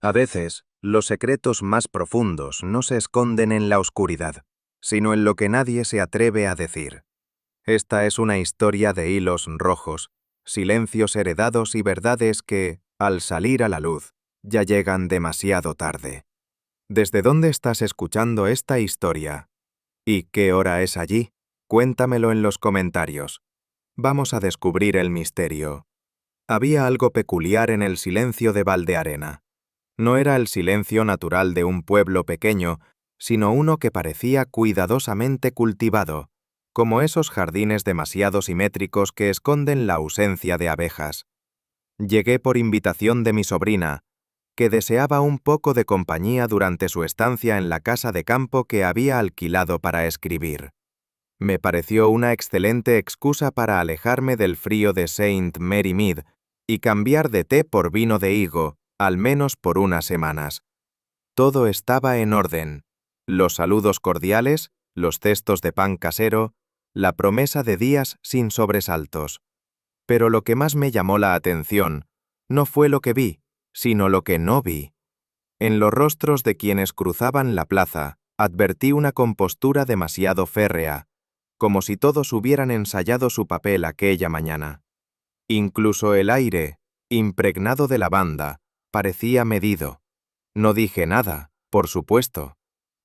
A veces, los secretos más profundos no se esconden en la oscuridad, sino en lo que nadie se atreve a decir. Esta es una historia de hilos rojos, silencios heredados y verdades que, al salir a la luz, ya llegan demasiado tarde. ¿Desde dónde estás escuchando esta historia? ¿Y qué hora es allí? Cuéntamelo en los comentarios. Vamos a descubrir el misterio. Había algo peculiar en el silencio de Valdearena. No era el silencio natural de un pueblo pequeño, sino uno que parecía cuidadosamente cultivado, como esos jardines demasiado simétricos que esconden la ausencia de abejas. Llegué por invitación de mi sobrina, que deseaba un poco de compañía durante su estancia en la casa de campo que había alquilado para escribir. Me pareció una excelente excusa para alejarme del frío de Saint Mary Mead y cambiar de té por vino de higo, al menos por unas semanas. Todo estaba en orden. Los saludos cordiales, los cestos de pan casero, la promesa de días sin sobresaltos. Pero lo que más me llamó la atención no fue lo que vi, sino lo que no vi. En los rostros de quienes cruzaban la plaza, advertí una compostura demasiado férrea, como si todos hubieran ensayado su papel aquella mañana. Incluso el aire, impregnado de lavanda, parecía medido. No dije nada, por supuesto.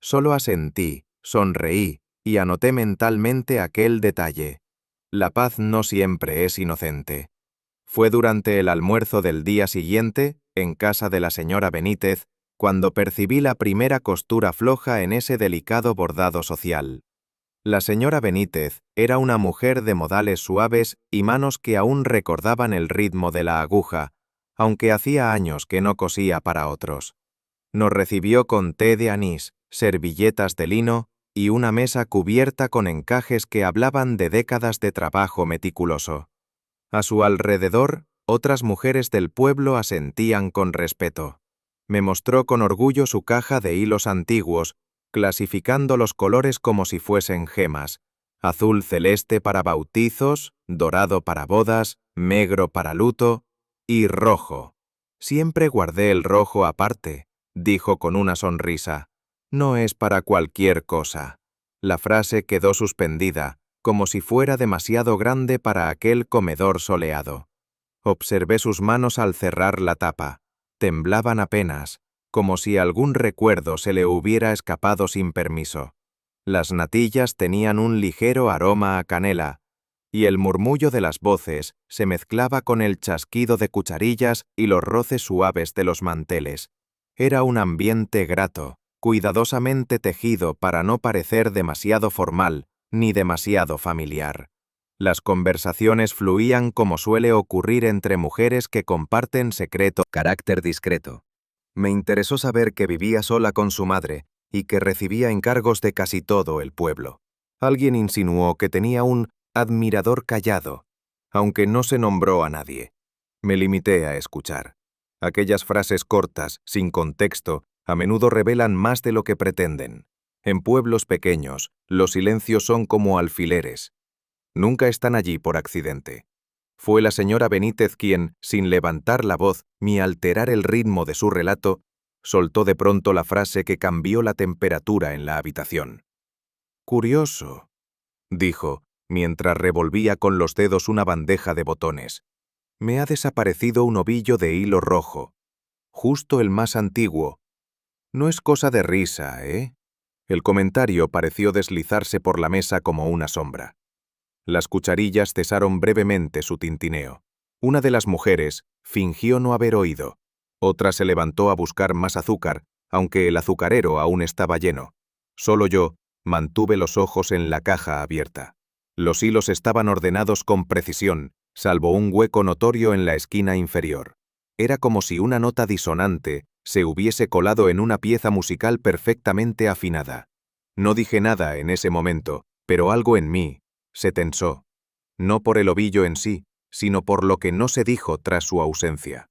Solo asentí, sonreí y anoté mentalmente aquel detalle. La paz no siempre es inocente. Fue durante el almuerzo del día siguiente, en casa de la señora Benítez, cuando percibí la primera costura floja en ese delicado bordado social. La señora Benítez era una mujer de modales suaves y manos que aún recordaban el ritmo de la aguja, aunque hacía años que no cosía para otros. Nos recibió con té de anís, servilletas de lino y una mesa cubierta con encajes que hablaban de décadas de trabajo meticuloso. A su alrededor, otras mujeres del pueblo asentían con respeto. Me mostró con orgullo su caja de hilos antiguos, clasificando los colores como si fuesen gemas: azul celeste para bautizos, dorado para bodas, negro para luto y rojo. Siempre guardé el rojo aparte, dijo con una sonrisa. No es para cualquier cosa. La frase quedó suspendida, como si fuera demasiado grande para aquel comedor soleado. Observé sus manos al cerrar la tapa. Temblaban apenas, como si algún recuerdo se le hubiera escapado sin permiso. Las natillas tenían un ligero aroma a canela, y el murmullo de las voces se mezclaba con el chasquido de cucharillas y los roces suaves de los manteles. Era un ambiente grato, cuidadosamente tejido para no parecer demasiado formal ni demasiado familiar. Las conversaciones fluían como suele ocurrir entre mujeres que comparten secreto. Carácter discreto. Me interesó saber que vivía sola con su madre y que recibía encargos de casi todo el pueblo. Alguien insinuó que tenía un admirador callado, aunque no se nombró a nadie. Me limité a escuchar. Aquellas frases cortas, sin contexto, a menudo revelan más de lo que pretenden. En pueblos pequeños, los silencios son como alfileres. Nunca están allí por accidente. Fue la señora Benítez quien, sin levantar la voz ni alterar el ritmo de su relato, soltó de pronto la frase que cambió la temperatura en la habitación. «Curioso», dijo, mientras revolvía con los dedos una bandeja de botones. «Me ha desaparecido un ovillo de hilo rojo. Justo el más antiguo. No es cosa de risa, ¿eh?» El comentario pareció deslizarse por la mesa como una sombra. Las cucharillas cesaron brevemente su tintineo. Una de las mujeres fingió no haber oído. Otra se levantó a buscar más azúcar, aunque el azucarero aún estaba lleno. Solo yo mantuve los ojos en la caja abierta. Los hilos estaban ordenados con precisión, salvo un hueco notorio en la esquina inferior. Era como si una nota disonante se hubiese colado en una pieza musical perfectamente afinada. No dije nada en ese momento, pero algo en mí se tensó, no por el ovillo en sí, sino por lo que no se dijo tras su ausencia.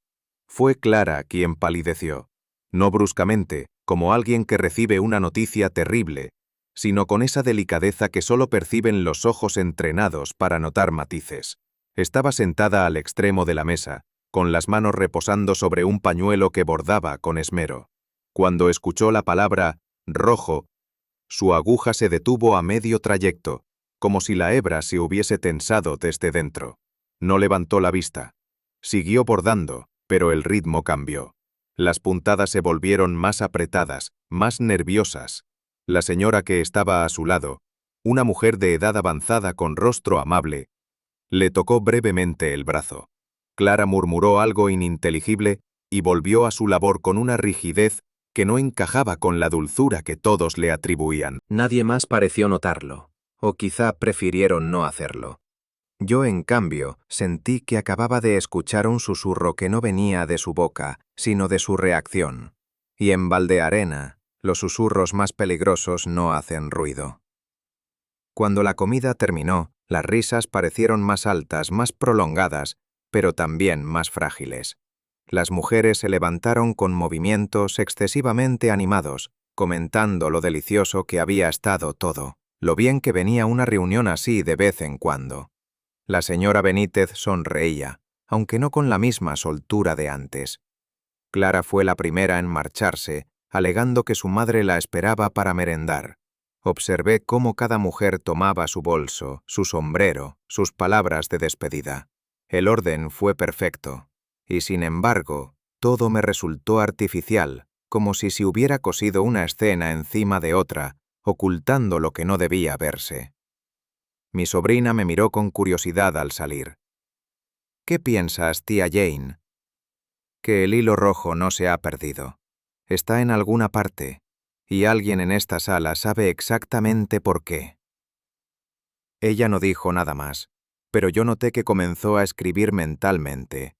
Fue Clara quien palideció, no bruscamente, como alguien que recibe una noticia terrible, sino con esa delicadeza que solo perciben los ojos entrenados para notar matices. Estaba sentada al extremo de la mesa, con las manos reposando sobre un pañuelo que bordaba con esmero. Cuando escuchó la palabra rojo, su aguja se detuvo a medio trayecto, como si la hebra se hubiese tensado desde dentro. No levantó la vista. Siguió bordando, pero el ritmo cambió. Las puntadas se volvieron más apretadas, más nerviosas. La señora que estaba a su lado, una mujer de edad avanzada con rostro amable, le tocó brevemente el brazo. Clara murmuró algo ininteligible y volvió a su labor con una rigidez que no encajaba con la dulzura que todos le atribuían. Nadie más pareció notarlo, o quizá prefirieron no hacerlo. Yo, en cambio, sentí que acababa de escuchar un susurro que no venía de su boca, sino de su reacción. Y en Valdearena, los susurros más peligrosos no hacen ruido. Cuando la comida terminó, las risas parecieron más altas, más prolongadas, pero también más frágiles. Las mujeres se levantaron con movimientos excesivamente animados, comentando lo delicioso que había estado todo, lo bien que venía una reunión así de vez en cuando. La señora Benítez sonreía, aunque no con la misma soltura de antes. Clara fue la primera en marcharse, alegando que su madre la esperaba para merendar. Observé cómo cada mujer tomaba su bolso, su sombrero, sus palabras de despedida. El orden fue perfecto, y sin embargo, todo me resultó artificial, como si se hubiera cosido una escena encima de otra, ocultando lo que no debía verse. Mi sobrina me miró con curiosidad al salir. «¿Qué piensas, tía Jane?» «Que el hilo rojo no se ha perdido. Está en alguna parte, y alguien en esta sala sabe exactamente por qué». Ella no dijo nada más, pero yo noté que comenzó a escribir mentalmente.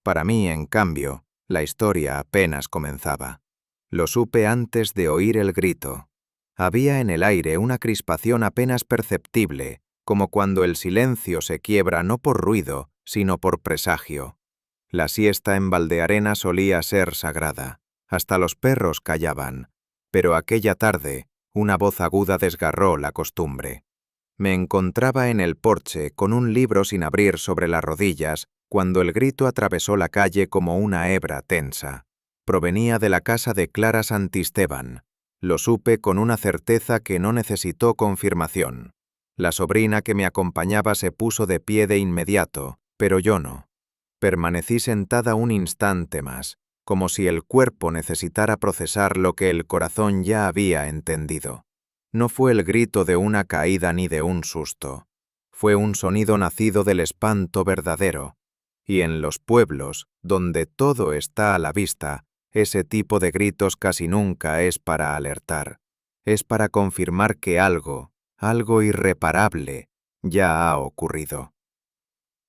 Para mí, en cambio, la historia apenas comenzaba. Lo supe antes de oír el grito. Había en el aire una crispación apenas perceptible, como cuando el silencio se quiebra no por ruido, sino por presagio. La siesta en Valdearena solía ser sagrada. Hasta los perros callaban. Pero aquella tarde, una voz aguda desgarró la costumbre. Me encontraba en el porche con un libro sin abrir sobre las rodillas cuando el grito atravesó la calle como una hebra tensa. Provenía de la casa de Clara Santisteban. Lo supe con una certeza que no necesitó confirmación. La sobrina que me acompañaba se puso de pie de inmediato, pero yo no. Permanecí sentada un instante más, como si el cuerpo necesitara procesar lo que el corazón ya había entendido. No fue el grito de una caída ni de un susto. Fue un sonido nacido del espanto verdadero. Y en los pueblos, donde todo está a la vista, ese tipo de gritos casi nunca es para alertar. Es para confirmar que algo irreparable, ya ha ocurrido.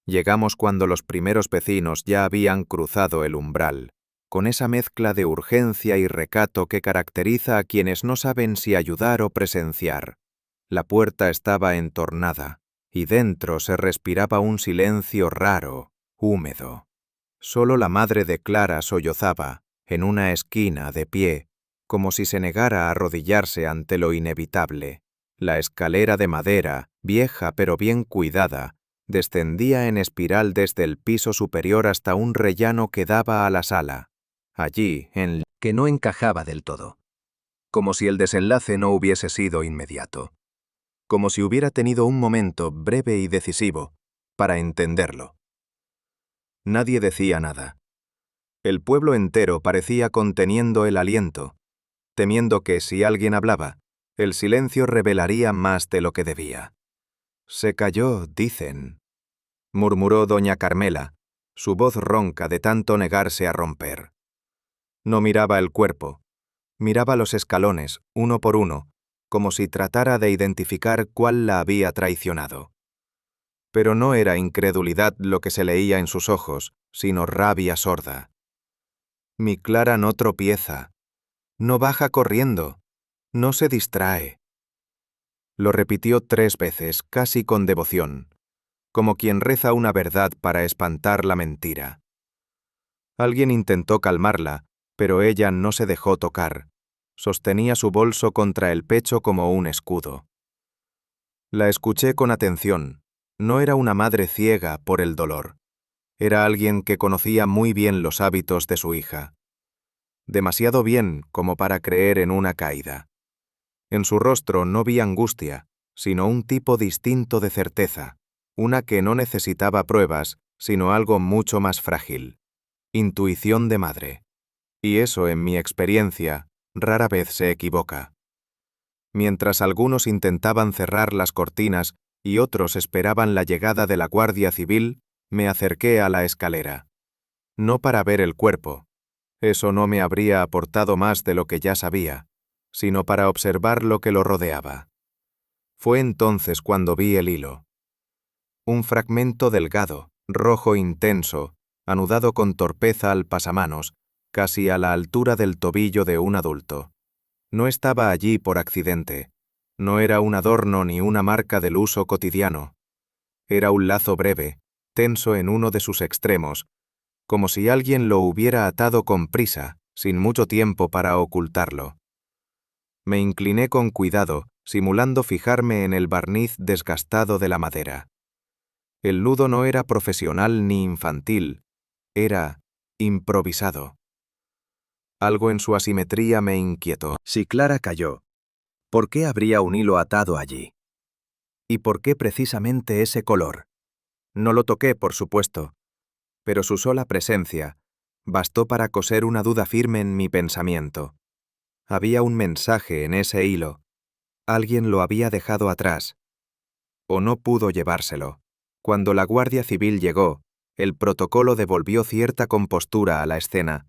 Llegamos cuando los primeros vecinos ya habían cruzado el umbral, con esa mezcla de urgencia y recato que caracteriza a quienes no saben si ayudar o presenciar. La puerta estaba entornada, y dentro se respiraba un silencio raro, húmedo. Solo la madre de Clara sollozaba, en una esquina, de pie, como si se negara a arrodillarse ante lo inevitable. La escalera de madera, vieja pero bien cuidada, descendía en espiral desde el piso superior hasta un rellano que daba a la sala. Allí, en que no encajaba del todo. Como si el desenlace no hubiese sido inmediato. Como si hubiera tenido un momento breve y decisivo para entenderlo. Nadie decía nada. El pueblo entero parecía conteniendo el aliento, temiendo que si alguien hablaba, el silencio revelaría más de lo que debía. «Se cayó, dicen», murmuró doña Carmela, su voz ronca de tanto negarse a romper. No miraba el cuerpo, miraba los escalones, uno por uno, como si tratara de identificar cuál la había traicionado. Pero no era incredulidad lo que se leía en sus ojos, sino rabia sorda. «Mi Clara no tropieza, no baja corriendo, no se distrae». Lo repitió 3 veces, casi con devoción, como quien reza una verdad para espantar la mentira. Alguien intentó calmarla, pero ella no se dejó tocar. Sostenía su bolso contra el pecho como un escudo. La escuché con atención. No era una madre ciega por el dolor. Era alguien que conocía muy bien los hábitos de su hija. Demasiado bien como para creer en una caída. En su rostro no vi angustia, sino un tipo distinto de certeza, una que no necesitaba pruebas, sino algo mucho más frágil. Intuición de madre. Y eso, en mi experiencia, rara vez se equivoca. Mientras algunos intentaban cerrar las cortinas y otros esperaban la llegada de la Guardia Civil, me acerqué a la escalera. No para ver el cuerpo. Eso no me habría aportado más de lo que ya sabía, sino para observar lo que lo rodeaba. Fue entonces cuando vi el hilo. Un fragmento delgado, rojo intenso, anudado con torpeza al pasamanos, casi a la altura del tobillo de un adulto. No estaba allí por accidente. No era un adorno ni una marca del uso cotidiano. Era un lazo breve, tenso en uno de sus extremos, como si alguien lo hubiera atado con prisa, sin mucho tiempo para ocultarlo. Me incliné con cuidado, simulando fijarme en el barniz desgastado de la madera. El nudo no era profesional ni infantil, era improvisado. Algo en su asimetría me inquietó. Si Clara cayó, ¿por qué habría un hilo atado allí? ¿Y por qué precisamente ese color? No lo toqué, por supuesto, pero su sola presencia bastó para coser una duda firme en mi pensamiento. Había un mensaje en ese hilo. Alguien lo había dejado atrás. O no pudo llevárselo. Cuando la Guardia Civil llegó, el protocolo devolvió cierta compostura a la escena,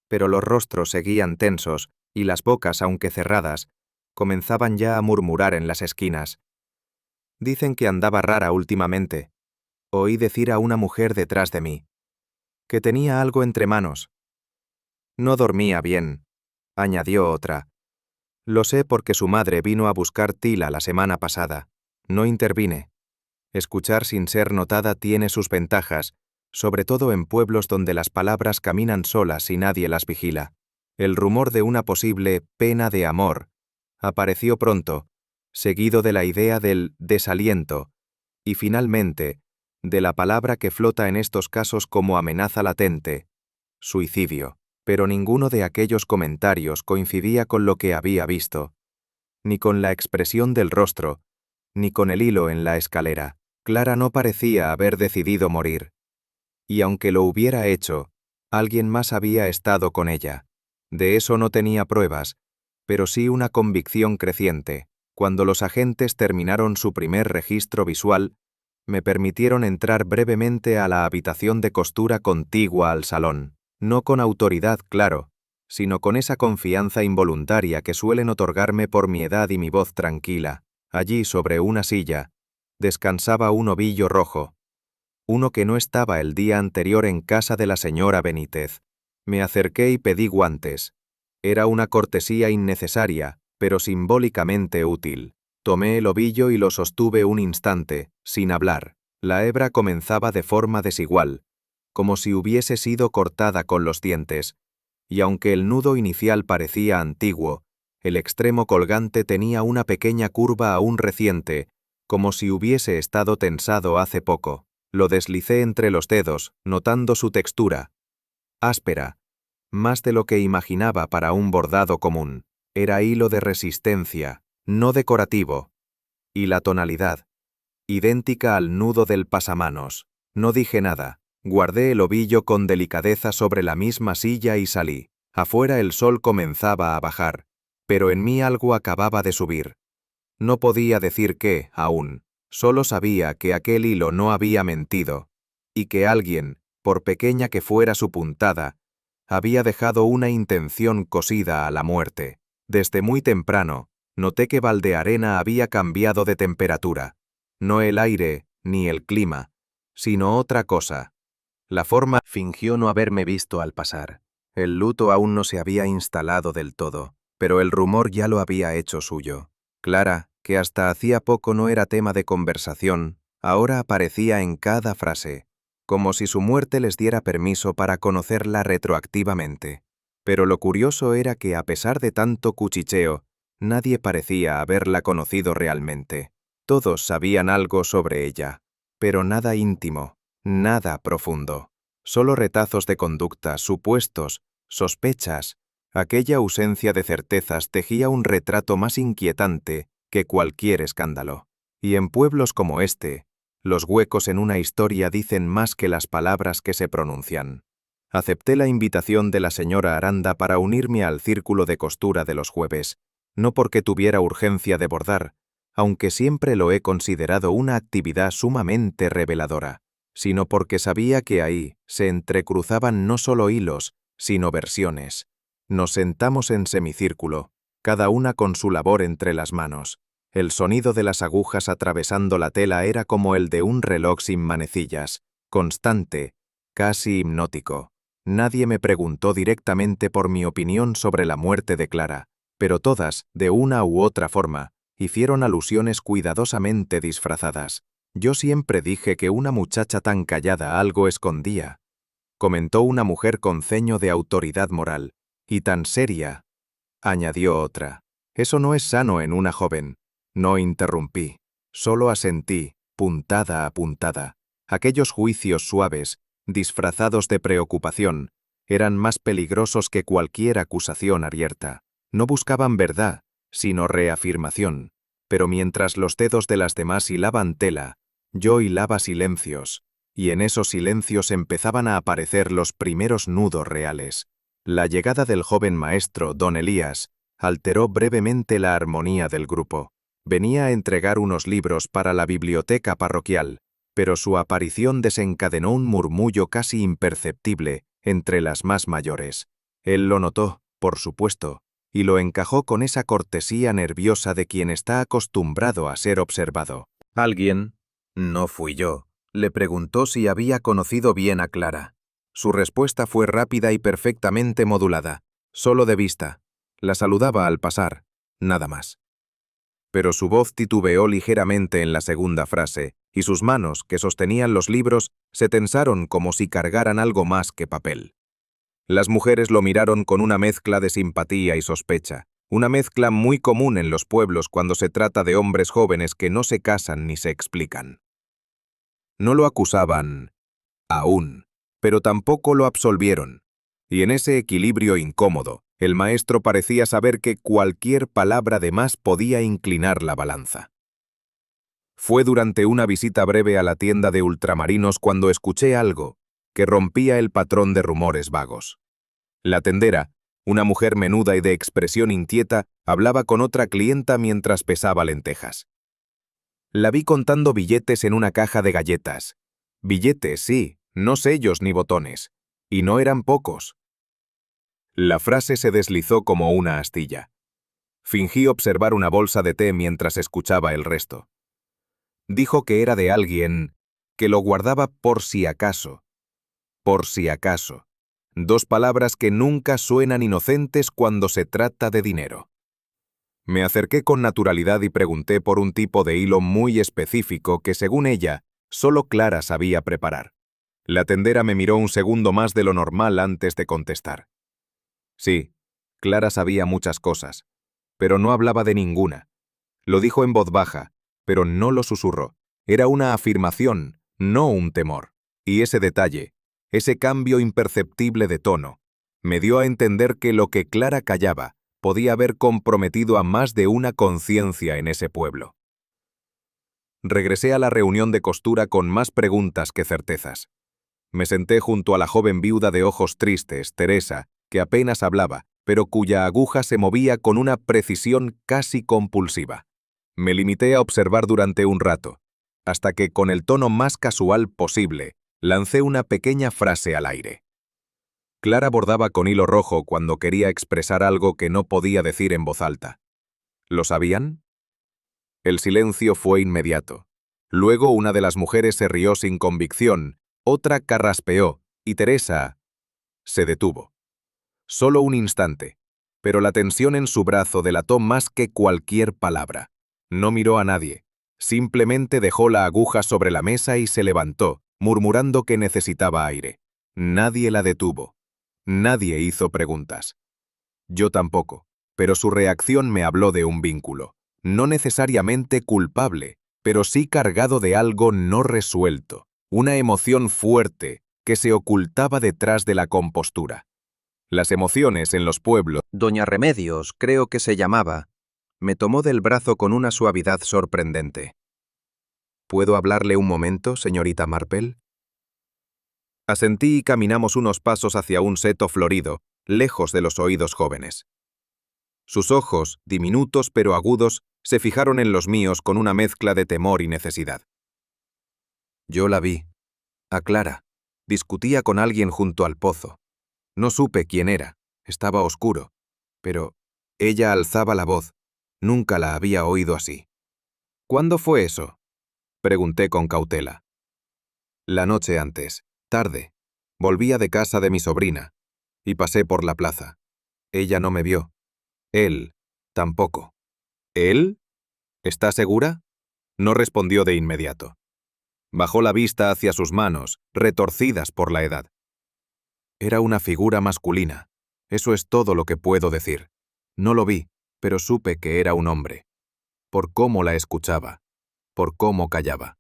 pero los rostros seguían tensos y las bocas, aunque cerradas, comenzaban ya a murmurar en las esquinas. Dicen que andaba rara últimamente. Oí decir a una mujer detrás de mí, que tenía algo entre manos. No dormía bien, añadió otra. Lo sé porque su madre vino a buscar tila la semana pasada. No intervine. Escuchar sin ser notada tiene sus ventajas, sobre todo en pueblos donde las palabras caminan solas y nadie las vigila. El rumor de una posible pena de amor apareció pronto, seguido de la idea del desaliento, y finalmente, de la palabra que flota en estos casos como amenaza latente, suicidio. Pero ninguno de aquellos comentarios coincidía con lo que había visto, ni con la expresión del rostro, ni con el hilo en la escalera. Clara no parecía haber decidido morir. Y aunque lo hubiera hecho, alguien más había estado con ella. De eso no tenía pruebas, pero sí una convicción creciente. Cuando los agentes terminaron su primer registro visual, me permitieron entrar brevemente a la habitación de costura contigua al salón. No con autoridad, claro, sino con esa confianza involuntaria que suelen otorgarme por mi edad y mi voz tranquila. Allí, sobre una silla, descansaba un ovillo rojo, uno que no estaba el día anterior en casa de la señora Benítez. Me acerqué y pedí guantes. Era una cortesía innecesaria, pero simbólicamente útil. Tomé el ovillo y lo sostuve un instante, sin hablar. La hebra comenzaba de forma desigual, como si hubiese sido cortada con los dientes, y aunque el nudo inicial parecía antiguo, el extremo colgante tenía una pequeña curva aún reciente, como si hubiese estado tensado hace poco. Lo deslicé entre los dedos, notando su textura. Áspera, más de lo que imaginaba para un bordado común. Era hilo de resistencia, no decorativo. Y la tonalidad, idéntica al nudo del pasamanos. No dije nada. Guardé el ovillo con delicadeza sobre la misma silla y salí. Afuera el sol comenzaba a bajar, pero en mí algo acababa de subir. No podía decir qué, aún. Solo sabía que aquel hilo no había mentido, y que alguien, por pequeña que fuera su puntada, había dejado una intención cosida a la muerte. Desde muy temprano, noté que Valdearena había cambiado de temperatura. No el aire, ni el clima, sino otra cosa. La forma fingió no haberme visto al pasar. El luto aún no se había instalado del todo, pero el rumor ya lo había hecho suyo. Clara, que hasta hacía poco no era tema de conversación, ahora aparecía en cada frase, como si su muerte les diera permiso para conocerla retroactivamente. Pero lo curioso era que a pesar de tanto cuchicheo, nadie parecía haberla conocido realmente. Todos sabían algo sobre ella, pero nada íntimo, Nada profundo. Solo retazos de conducta, supuestos, sospechas. Aquella ausencia de certezas tejía un retrato más inquietante que cualquier escándalo. Y en pueblos como este, los huecos en una historia dicen más que las palabras que se pronuncian. Acepté la invitación de la señora Aranda para unirme al círculo de costura de los jueves, no porque tuviera urgencia de bordar, aunque siempre lo he considerado una actividad sumamente reveladora, sino porque sabía que ahí se entrecruzaban no solo hilos, sino versiones. Nos sentamos en semicírculo, cada una con su labor entre las manos. El sonido de las agujas atravesando la tela era como el de un reloj sin manecillas, constante, casi hipnótico. Nadie me preguntó directamente por mi opinión sobre la muerte de Clara, pero todas, de una u otra forma, hicieron alusiones cuidadosamente disfrazadas. Yo siempre dije que una muchacha tan callada algo escondía, comentó una mujer con ceño de autoridad moral, y tan seria, añadió otra. Eso no es sano en una joven. No interrumpí, solo asentí, puntada a puntada. Aquellos juicios suaves, disfrazados de preocupación, eran más peligrosos que cualquier acusación abierta. No buscaban verdad, sino reafirmación. Pero mientras los dedos de las demás hilaban tela, yo hilaba silencios, y en esos silencios empezaban a aparecer los primeros nudos reales. La llegada del joven maestro, don Elías, alteró brevemente la armonía del grupo. Venía a entregar unos libros para la biblioteca parroquial, pero su aparición desencadenó un murmullo casi imperceptible entre las más mayores. Él lo notó, por supuesto, y lo encajó con esa cortesía nerviosa de quien está acostumbrado a ser observado. Alguien, no fui yo, le preguntó si había conocido bien a Clara. Su respuesta fue rápida y perfectamente modulada, solo de vista. La saludaba al pasar, nada más. Pero su voz titubeó ligeramente en la segunda frase, y sus manos, que sostenían los libros, se tensaron como si cargaran algo más que papel. Las mujeres lo miraron con una mezcla de simpatía y sospecha, una mezcla muy común en los pueblos cuando se trata de hombres jóvenes que no se casan ni se explican. No lo acusaban, aún, pero tampoco lo absolvieron, y en ese equilibrio incómodo, el maestro parecía saber que cualquier palabra de más podía inclinar la balanza. Fue durante una visita breve a la tienda de ultramarinos cuando escuché algo que rompía el patrón de rumores vagos. La tendera, una mujer menuda y de expresión inquieta, hablaba con otra clienta mientras pesaba lentejas. La vi contando billetes en una caja de galletas. Billetes, sí, no sellos ni botones. Y no eran pocos. La frase se deslizó como una astilla. Fingí observar una bolsa de té mientras escuchaba el resto. Dijo que era de alguien que lo guardaba por si acaso. Por si acaso. Dos palabras que nunca suenan inocentes cuando se trata de dinero. Me acerqué con naturalidad y pregunté por un tipo de hilo muy específico que, según ella, solo Clara sabía preparar. La tendera me miró un segundo más de lo normal antes de contestar. Sí, Clara sabía muchas cosas, pero no hablaba de ninguna. Lo dijo en voz baja, pero no lo susurró. Era una afirmación, no un temor. Y ese detalle, ese cambio imperceptible de tono, me dio a entender que lo que Clara callaba podía haber comprometido a más de una conciencia en ese pueblo. Regresé a la reunión de costura con más preguntas que certezas. Me senté junto a la joven viuda de ojos tristes, Teresa, que apenas hablaba, pero cuya aguja se movía con una precisión casi compulsiva. Me limité a observar durante un rato, hasta que, con el tono más casual posible, lancé una pequeña frase al aire. Clara bordaba con hilo rojo cuando quería expresar algo que no podía decir en voz alta. ¿Lo sabían? El silencio fue inmediato. Luego una de las mujeres se rió sin convicción, otra carraspeó, y Teresa se detuvo. Solo un instante, pero la tensión en su brazo delató más que cualquier palabra. No miró a nadie, simplemente dejó la aguja sobre la mesa y se levantó, murmurando que necesitaba aire. Nadie la detuvo. Nadie hizo preguntas. Yo tampoco, pero su reacción me habló de un vínculo, no necesariamente culpable, pero sí cargado de algo no resuelto. una emoción fuerte que se ocultaba detrás de la compostura. Las emociones en los pueblos. Doña Remedios, creo que se llamaba, me tomó del brazo con una suavidad sorprendente. ¿Puedo hablarle un momento, señorita Marple? Asentí y caminamos unos pasos hacia un seto florido, lejos de los oídos jóvenes. Sus ojos, diminutos pero agudos, se fijaron en los míos con una mezcla de temor y necesidad. Yo la vi. A Clara. Discutía con alguien junto al pozo. No supe quién era. Estaba oscuro. Pero ella alzaba la voz. Nunca la había oído así. ¿Cuándo fue eso? Pregunté con cautela. La noche antes, tarde. Volvía de casa de mi sobrina y pasé por la plaza. Ella no me vio. Él tampoco. ¿Él? ¿Está segura? No respondió de inmediato. Bajó la vista hacia sus manos, retorcidas por la edad. Era una figura masculina. Eso es todo lo que puedo decir. No lo vi, pero supe que era un hombre. Por cómo la escuchaba, por cómo callaba.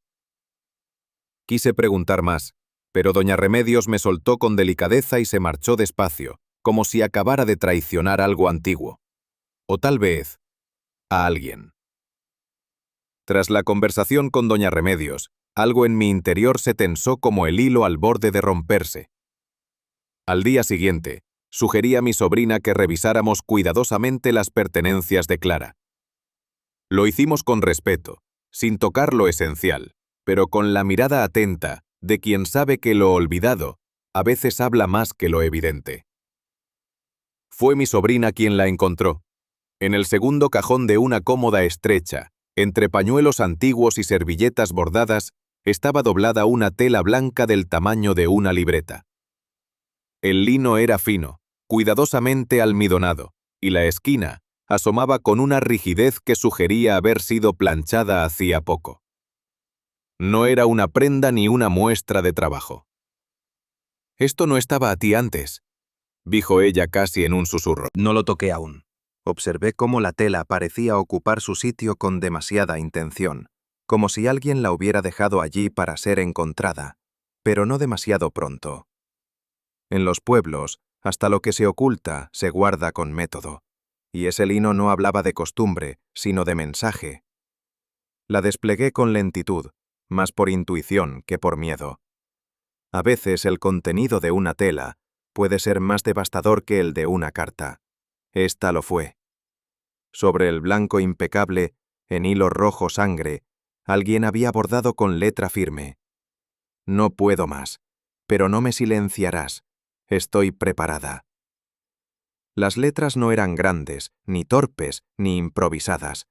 Quise preguntar más, pero doña Remedios me soltó con delicadeza y se marchó despacio, como si acabara de traicionar algo antiguo. O tal vez, a alguien. Tras la conversación con doña Remedios, algo en mi interior se tensó como el hilo al borde de romperse. Al día siguiente, sugerí a mi sobrina que revisáramos cuidadosamente las pertenencias de Clara. Lo hicimos con respeto, sin tocar lo esencial, pero con la mirada atenta de quien sabe que lo olvidado a veces habla más que lo evidente. Fue mi sobrina quien la encontró. En el segundo cajón de una cómoda estrecha, entre pañuelos antiguos y servilletas bordadas, estaba doblada una tela blanca del tamaño de una libreta. El lino era fino, cuidadosamente almidonado, y la esquina asomaba con una rigidez que sugería haber sido planchada hacía poco. No era una prenda ni una muestra de trabajo. «Esto no estaba a ti antes», dijo ella casi en un susurro. No lo toqué aún. Observé cómo la tela parecía ocupar su sitio con demasiada intención, como si alguien la hubiera dejado allí para ser encontrada, pero no demasiado pronto. En los pueblos, hasta lo que se oculta se guarda con método, y ese lino no hablaba de costumbre, sino de mensaje. La desplegué con lentitud, más por intuición que por miedo. A veces el contenido de una tela puede ser más devastador que el de una carta. Esta lo fue. Sobre el blanco impecable, en hilo rojo sangre, alguien había bordado con letra firme: «No puedo más, pero no me silenciarás. Estoy preparada». Las letras no eran grandes, ni torpes, ni improvisadas.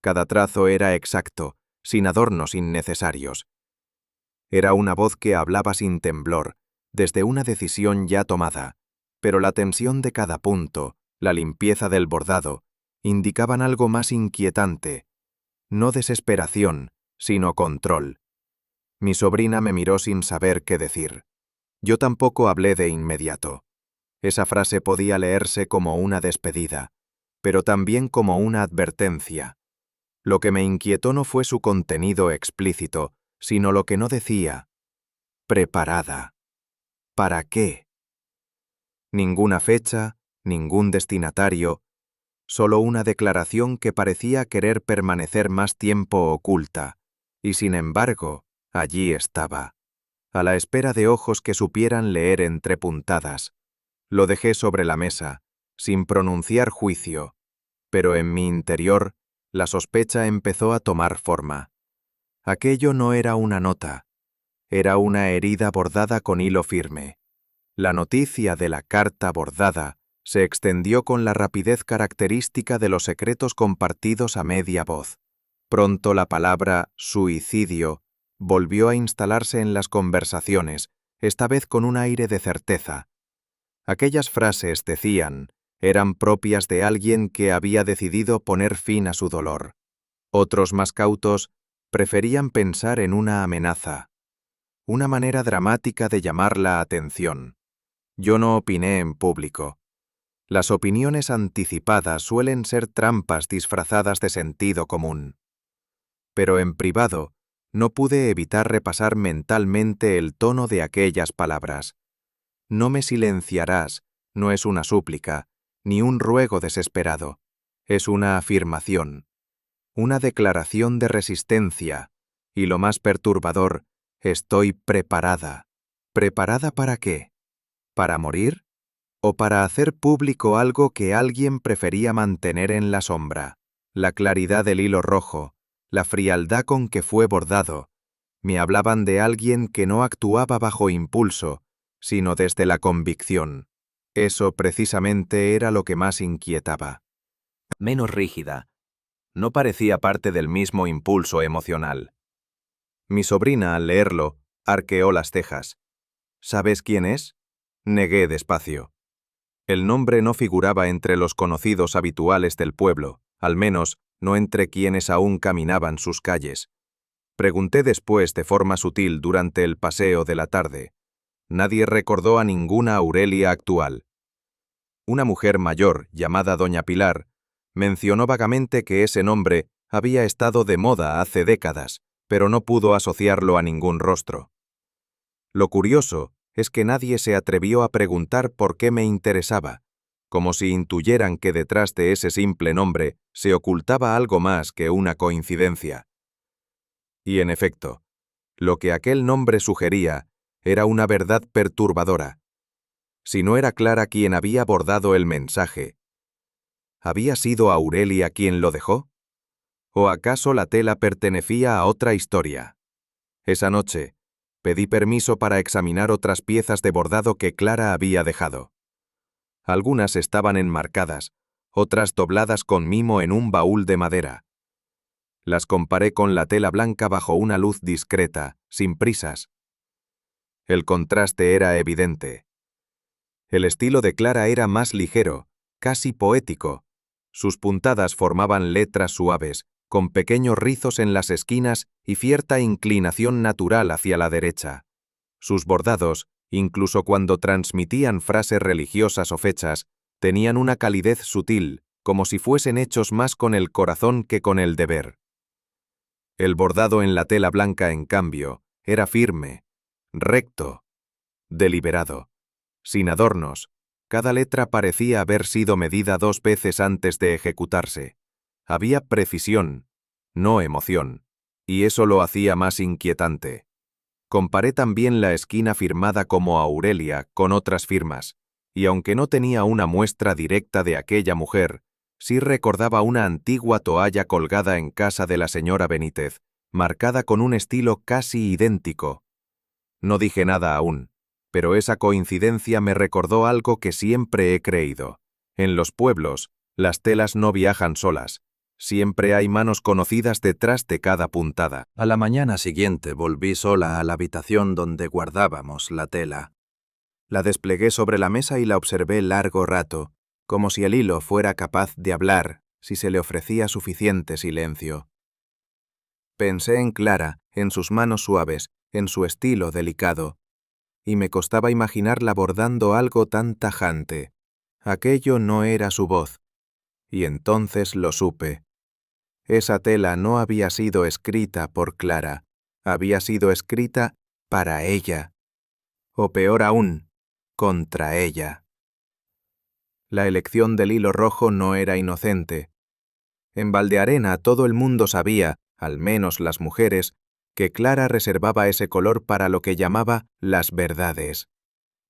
Cada trazo era exacto, sin adornos innecesarios. Era una voz que hablaba sin temblor, desde una decisión ya tomada, pero la tensión de cada punto, la limpieza del bordado, indicaban algo más inquietante. No desesperación, sino control. Mi sobrina me miró sin saber qué decir. Yo tampoco hablé de inmediato. Esa frase podía leerse como una despedida, pero también como una advertencia. Lo que me inquietó no fue su contenido explícito, sino lo que no decía. Preparada. ¿Para qué? Ninguna fecha, ningún destinatario, solo una declaración que parecía querer permanecer más tiempo oculta, y sin embargo, allí estaba, a la espera de ojos que supieran leer entre puntadas. Lo dejé sobre la mesa, sin pronunciar juicio, pero en mi interior la sospecha empezó a tomar forma. Aquello no era una nota, era una herida bordada con hilo firme. La noticia de la carta bordada se extendió con la rapidez característica de los secretos compartidos a media voz. Pronto la palabra suicidio volvió a instalarse en las conversaciones, esta vez con un aire de certeza. Aquellas frases, decían, eran propias de alguien que había decidido poner fin a su dolor. Otros más cautos preferían pensar en una amenaza, una manera dramática de llamar la atención. Yo no opiné en público. Las opiniones anticipadas suelen ser trampas disfrazadas de sentido común. Pero en privado, No pude evitar repasar mentalmente el tono de aquellas palabras. No me silenciarás, no es una súplica, ni un ruego desesperado. Es una afirmación, una declaración de resistencia, y lo más perturbador, estoy preparada. ¿Preparada para qué? ¿Para morir? ¿O para hacer público algo que alguien prefería mantener en la sombra? La claridad del hilo rojo, la frialdad con que fue bordado, me hablaban de alguien que no actuaba bajo impulso, sino desde la convicción. Eso precisamente era lo que más inquietaba. Menos rígida. No parecía parte del mismo impulso emocional. Mi sobrina, al leerlo, arqueó las cejas. ¿Sabes quién es? Negué despacio. El nombre no figuraba entre los conocidos habituales del pueblo, al menos no entre quienes aún caminaban sus calles. Pregunté después de forma sutil durante el paseo de la tarde. Nadie recordó a ninguna Aurelia actual. Una mujer mayor, llamada Doña Pilar, mencionó vagamente que ese nombre había estado de moda hace décadas, pero no pudo asociarlo a ningún rostro. Lo curioso es que nadie se atrevió a preguntar por qué me interesaba, como si intuyeran que detrás de ese simple nombre se ocultaba algo más que una coincidencia. Y en efecto, lo que aquel nombre sugería era una verdad perturbadora. Si no era Clara quien había bordado el mensaje, ¿había sido Aurelia quien lo dejó? ¿O acaso la tela pertenecía a otra historia? Esa noche, pedí permiso para examinar otras piezas de bordado que Clara había dejado. Algunas estaban enmarcadas, otras dobladas con mimo en un baúl de madera. Las comparé con la tela blanca bajo una luz discreta, sin prisas. El contraste era evidente. El estilo de Clara era más ligero, casi poético. Sus puntadas formaban letras suaves, con pequeños rizos en las esquinas y cierta inclinación natural hacia la derecha. Sus bordados, incluso cuando transmitían frases religiosas o fechas, tenían una calidez sutil, como si fuesen hechos más con el corazón que con el deber. El bordado en la tela blanca, en cambio, era firme, recto, deliberado, sin adornos. Cada letra parecía haber sido medida 2 veces antes de ejecutarse. Había precisión, no emoción, y eso lo hacía más inquietante. Comparé también la esquina firmada como Aurelia con otras firmas, y aunque no tenía una muestra directa de aquella mujer, sí recordaba una antigua toalla colgada en casa de la señora Benítez, marcada con un estilo casi idéntico. No dije nada aún, pero esa coincidencia me recordó algo que siempre he creído. En los pueblos, las telas no viajan solas. Siempre hay manos conocidas detrás de cada puntada. A la mañana siguiente volví sola a la habitación donde guardábamos la tela. La desplegué sobre la mesa y la observé largo rato, como si el hilo fuera capaz de hablar si se le ofrecía suficiente silencio. Pensé en Clara, en sus manos suaves, en su estilo delicado, y me costaba imaginarla bordando algo tan tajante. Aquello no era su voz, y entonces lo supe. Esa tela no había sido escrita por Clara, había sido escrita para ella, o peor aún, contra ella. La elección del hilo rojo no era inocente. En Valdearena todo el mundo sabía, al menos las mujeres, que Clara reservaba ese color para lo que llamaba las verdades.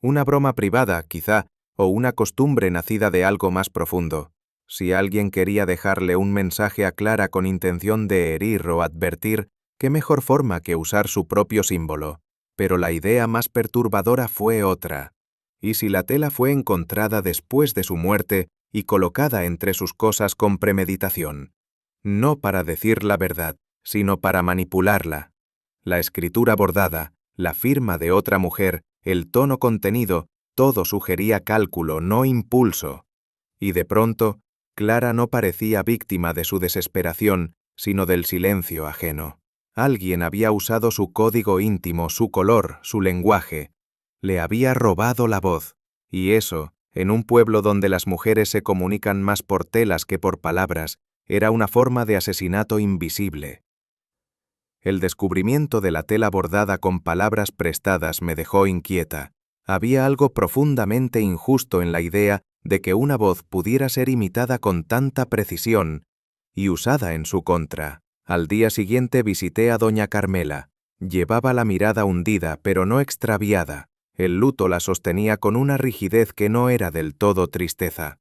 Una broma privada, quizá, o una costumbre nacida de algo más profundo. Si alguien quería dejarle un mensaje a Clara con intención de herir o advertir, qué mejor forma que usar su propio símbolo. Pero la idea más perturbadora fue otra. ¿Y si la tela fue encontrada después de su muerte y colocada entre sus cosas con premeditación? No para decir la verdad, sino para manipularla. La escritura bordada, la firma de otra mujer, el tono contenido, todo sugería cálculo, no impulso. Y de pronto, Clara no parecía víctima de su desesperación, sino del silencio ajeno. Alguien había usado su código íntimo, su color, su lenguaje. Le había robado la voz. Y eso, en un pueblo donde las mujeres se comunican más por telas que por palabras, era una forma de asesinato invisible. El descubrimiento de la tela bordada con palabras prestadas me dejó inquieta. Había algo profundamente injusto en la idea de que una voz pudiera ser imitada con tanta precisión y usada en su contra. Al día siguiente visité a doña Carmela. Llevaba la mirada hundida, pero no extraviada. El luto la sostenía con una rigidez que no era del todo tristeza.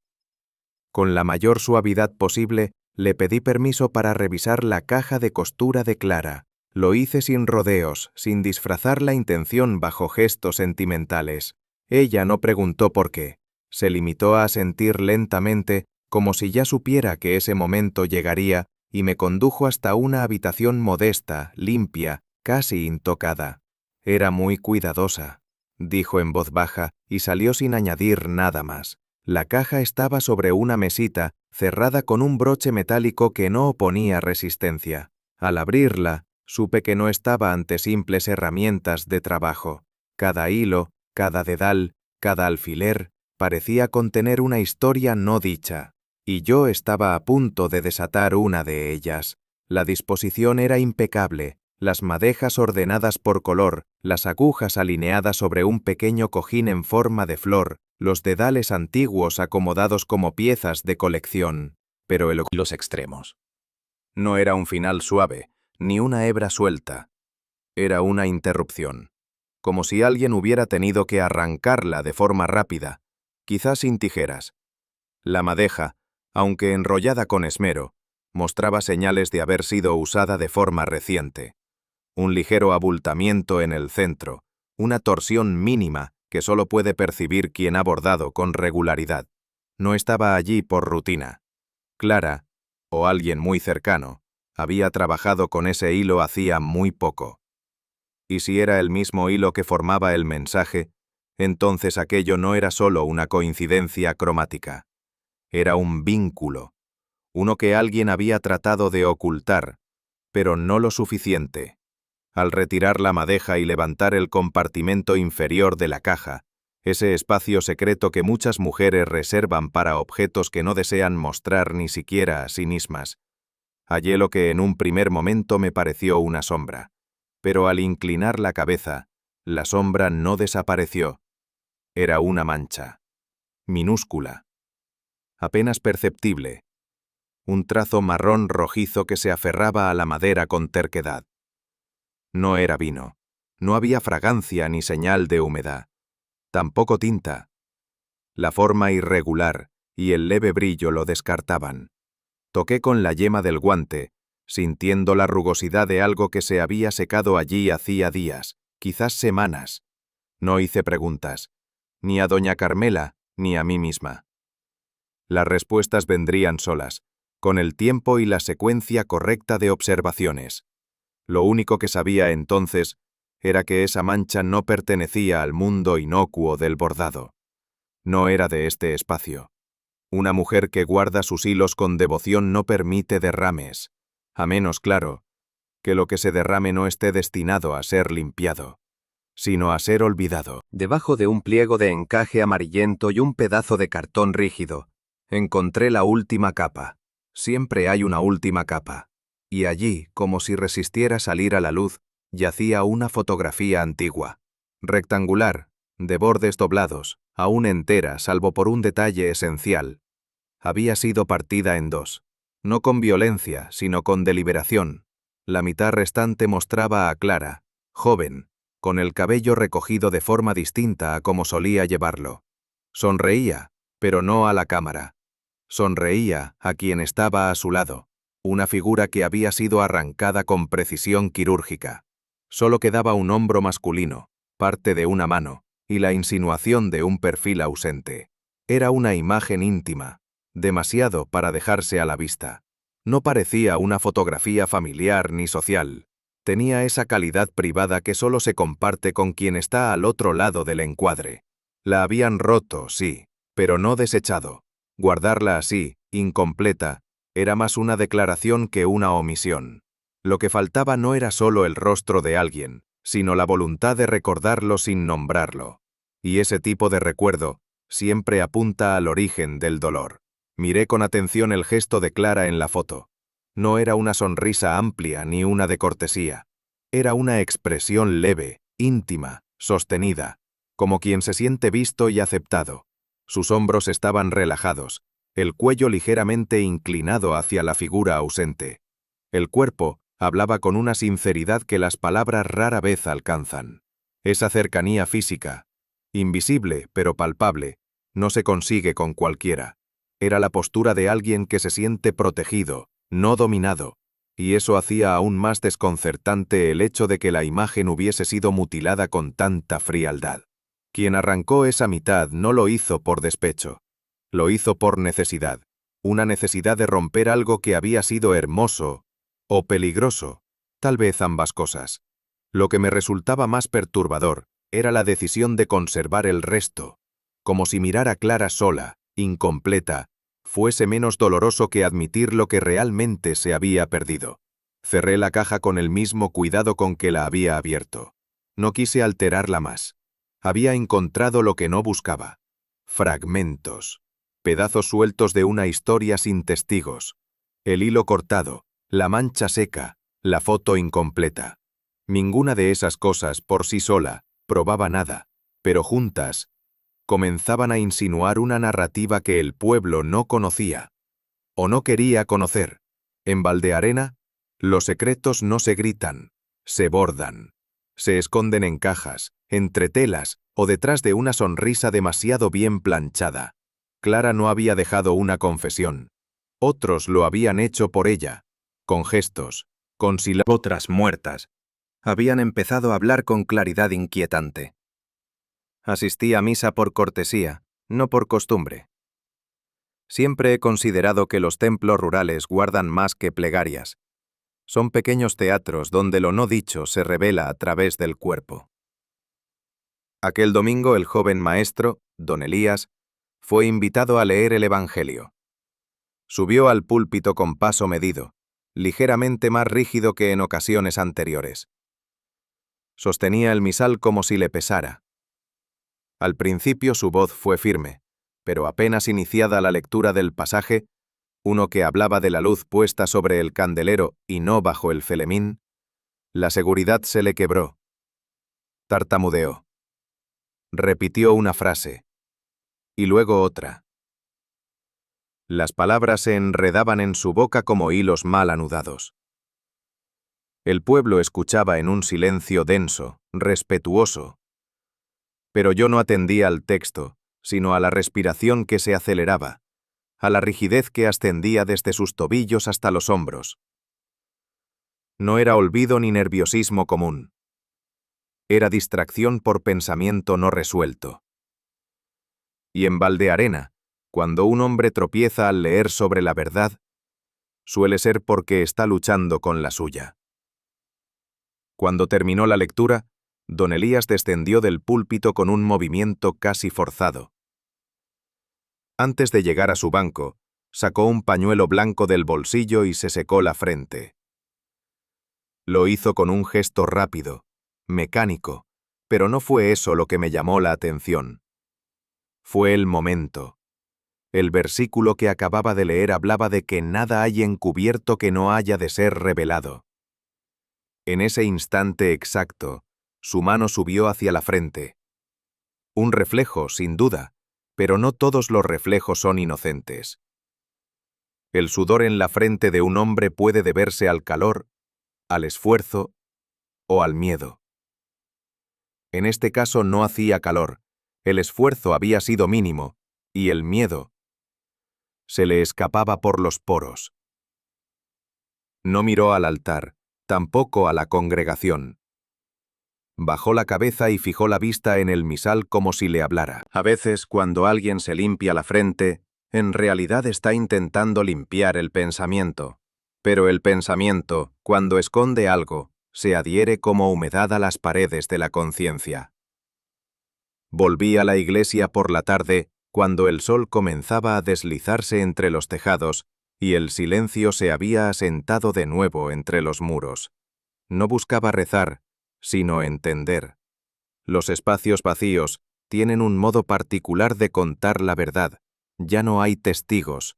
Con la mayor suavidad posible, le pedí permiso para revisar la caja de costura de Clara. Lo hice sin rodeos, sin disfrazar la intención bajo gestos sentimentales. Ella no preguntó por qué. Se limitó a asentir lentamente, como si ya supiera que ese momento llegaría, y me condujo hasta una habitación modesta, limpia, casi intocada. Era muy cuidadosa, dijo en voz baja, y salió sin añadir nada más. La caja estaba sobre una mesita, cerrada con un broche metálico que no oponía resistencia. Al abrirla, supe que no estaba ante simples herramientas de trabajo. Cada hilo, cada dedal, cada alfiler, parecía contener una historia no dicha, y yo estaba a punto de desatar una de ellas. La disposición era impecable, las madejas ordenadas por color, las agujas alineadas sobre un pequeño cojín en forma de flor, los dedales antiguos acomodados como piezas de colección, pero los extremos. No era un final suave, ni una hebra suelta. Era una interrupción, como si alguien hubiera tenido que arrancarla de forma rápida, quizás sin tijeras. La madeja, aunque enrollada con esmero, mostraba señales de haber sido usada de forma reciente. Un ligero abultamiento en el centro, una torsión mínima que solo puede percibir quien ha bordado con regularidad. No estaba allí por rutina. Clara, o alguien muy cercano, había trabajado con ese hilo hacía muy poco. Y si era el mismo hilo que formaba el mensaje, entonces aquello no era solo una coincidencia cromática. Era un vínculo, uno que alguien había tratado de ocultar, pero no lo suficiente. Al retirar la madeja y levantar el compartimento inferior de la caja, ese espacio secreto que muchas mujeres reservan para objetos que no desean mostrar ni siquiera a sí mismas, hallé lo que en un primer momento me pareció una sombra, pero al inclinar la cabeza, la sombra no desapareció. Era una mancha, minúscula, apenas perceptible, un trazo marrón rojizo que se aferraba a la madera con terquedad. No era vino, no había fragancia ni señal de humedad, tampoco tinta. La forma irregular y el leve brillo lo descartaban. Toqué con la yema del guante, sintiendo la rugosidad de algo que se había secado allí hacía días, quizás semanas. No hice preguntas, ni a doña Carmela, ni a mí misma. Las respuestas vendrían solas, con el tiempo y la secuencia correcta de observaciones. Lo único que sabía entonces era que esa mancha no pertenecía al mundo inocuo del bordado. No era de este espacio. Una mujer que guarda sus hilos con devoción no permite derrames, a menos, claro, que lo que se derrame no esté destinado a ser limpiado, sino a ser olvidado. Debajo de un pliego de encaje amarillento y un pedazo de cartón rígido, encontré la última capa. Siempre hay una última capa. Y allí, como si resistiera salir a la luz, yacía una fotografía antigua, rectangular, de bordes doblados, aún entera salvo por un detalle esencial. Había sido partida en dos, no con violencia, sino con deliberación. La mitad restante mostraba a Clara, joven, con el cabello recogido de forma distinta a como solía llevarlo. Sonreía, pero no a la cámara. Sonreía a quien estaba a su lado. Una figura que había sido arrancada con precisión quirúrgica. Solo quedaba un hombro masculino, parte de una mano, y la insinuación de un perfil ausente. Era una imagen íntima, demasiado para dejarse a la vista. No parecía una fotografía familiar ni social. Tenía esa calidad privada que solo se comparte con quien está al otro lado del encuadre. La habían roto, sí, pero no desechado. Guardarla así, incompleta, era más una declaración que una omisión. Lo que faltaba no era solo el rostro de alguien, sino la voluntad de recordarlo sin nombrarlo. Y ese tipo de recuerdo siempre apunta al origen del dolor. Miré con atención el gesto de Clara en la foto. No era una sonrisa amplia ni una de cortesía. Era una expresión leve, íntima, sostenida, como quien se siente visto y aceptado. Sus hombros estaban relajados, el cuello ligeramente inclinado hacia la figura ausente. El cuerpo hablaba con una sinceridad que las palabras rara vez alcanzan. Esa cercanía física, invisible pero palpable, no se consigue con cualquiera. Era la postura de alguien que se siente protegido, no dominado, y eso hacía aún más desconcertante el hecho de que la imagen hubiese sido mutilada con tanta frialdad. Quien arrancó esa mitad no lo hizo por despecho. Lo hizo por necesidad, una necesidad de romper algo que había sido hermoso o peligroso, tal vez ambas cosas. Lo que me resultaba más perturbador era la decisión de conservar el resto, como si mirar a Clara sola, incompleta, fuese menos doloroso que admitir lo que realmente se había perdido. Cerré la caja con el mismo cuidado con que la había abierto. No quise alterarla más. Había encontrado lo que no buscaba. Fragmentos. Pedazos sueltos de una historia sin testigos. El hilo cortado, la mancha seca, la foto incompleta. Ninguna de esas cosas por sí sola probaba nada, pero juntas comenzaban a insinuar una narrativa que el pueblo no conocía, o no quería conocer. En Valdearena, los secretos no se gritan, se bordan. Se esconden en cajas, entre telas o detrás de una sonrisa demasiado bien planchada. Clara no había dejado una confesión. Otros lo habían hecho por ella, con gestos, con sílabas. Otras muertas habían empezado a hablar con claridad inquietante. Asistí a misa por cortesía, no por costumbre. Siempre he considerado que los templos rurales guardan más que plegarias. Son pequeños teatros donde lo no dicho se revela a través del cuerpo. Aquel domingo el joven maestro, don Elías, fue invitado a leer el Evangelio. Subió al púlpito con paso medido, ligeramente más rígido que en ocasiones anteriores. Sostenía el misal como si le pesara. Al principio su voz fue firme, pero apenas iniciada la lectura del pasaje, uno que hablaba de la luz puesta sobre el candelero y no bajo el celemín, la seguridad se le quebró. Tartamudeó. Repitió una frase, y luego otra. Las palabras se enredaban en su boca como hilos mal anudados. El pueblo escuchaba en un silencio denso, respetuoso. Pero yo no atendía al texto, sino a la respiración que se aceleraba, a la rigidez que ascendía desde sus tobillos hasta los hombros. No era olvido ni nerviosismo común. Era distracción por pensamiento no resuelto. Y en Valdearena, cuando un hombre tropieza al leer sobre la verdad, suele ser porque está luchando con la suya. Cuando terminó la lectura, don Elías descendió del púlpito con un movimiento casi forzado. Antes de llegar a su banco, sacó un pañuelo blanco del bolsillo y se secó la frente. Lo hizo con un gesto rápido, mecánico, pero no fue eso lo que me llamó la atención. Fue el momento. El versículo que acababa de leer hablaba de que nada hay encubierto que no haya de ser revelado. En ese instante exacto, su mano subió hacia la frente. Un reflejo, sin duda, pero no todos los reflejos son inocentes. El sudor en la frente de un hombre puede deberse al calor, al esfuerzo o al miedo. En este caso no hacía calor, el esfuerzo había sido mínimo, y el miedo se le escapaba por los poros. No miró al altar, tampoco a la congregación. Bajó la cabeza y fijó la vista en el misal como si le hablara. A veces, cuando alguien se limpia la frente, en realidad está intentando limpiar el pensamiento. Pero el pensamiento, cuando esconde algo, se adhiere como humedad a las paredes de la conciencia. Volví a la iglesia por la tarde, cuando el sol comenzaba a deslizarse entre los tejados y el silencio se había asentado de nuevo entre los muros. No buscaba rezar, sino entender. Los espacios vacíos tienen un modo particular de contar la verdad. Ya no hay testigos,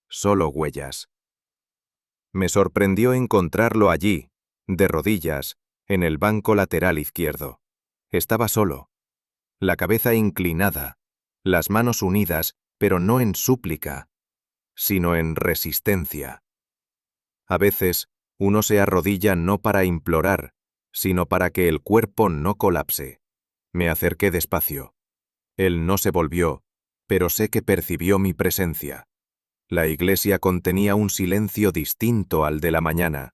solo huellas. Me sorprendió encontrarlo allí, de rodillas, en el banco lateral izquierdo. Estaba solo, la cabeza inclinada, las manos unidas, pero no en súplica, sino en resistencia. A veces, uno se arrodilla no para implorar, sino para que el cuerpo no colapse. Me acerqué despacio. Él no se volvió, pero sé que percibió mi presencia. La iglesia contenía un silencio distinto al de la mañana,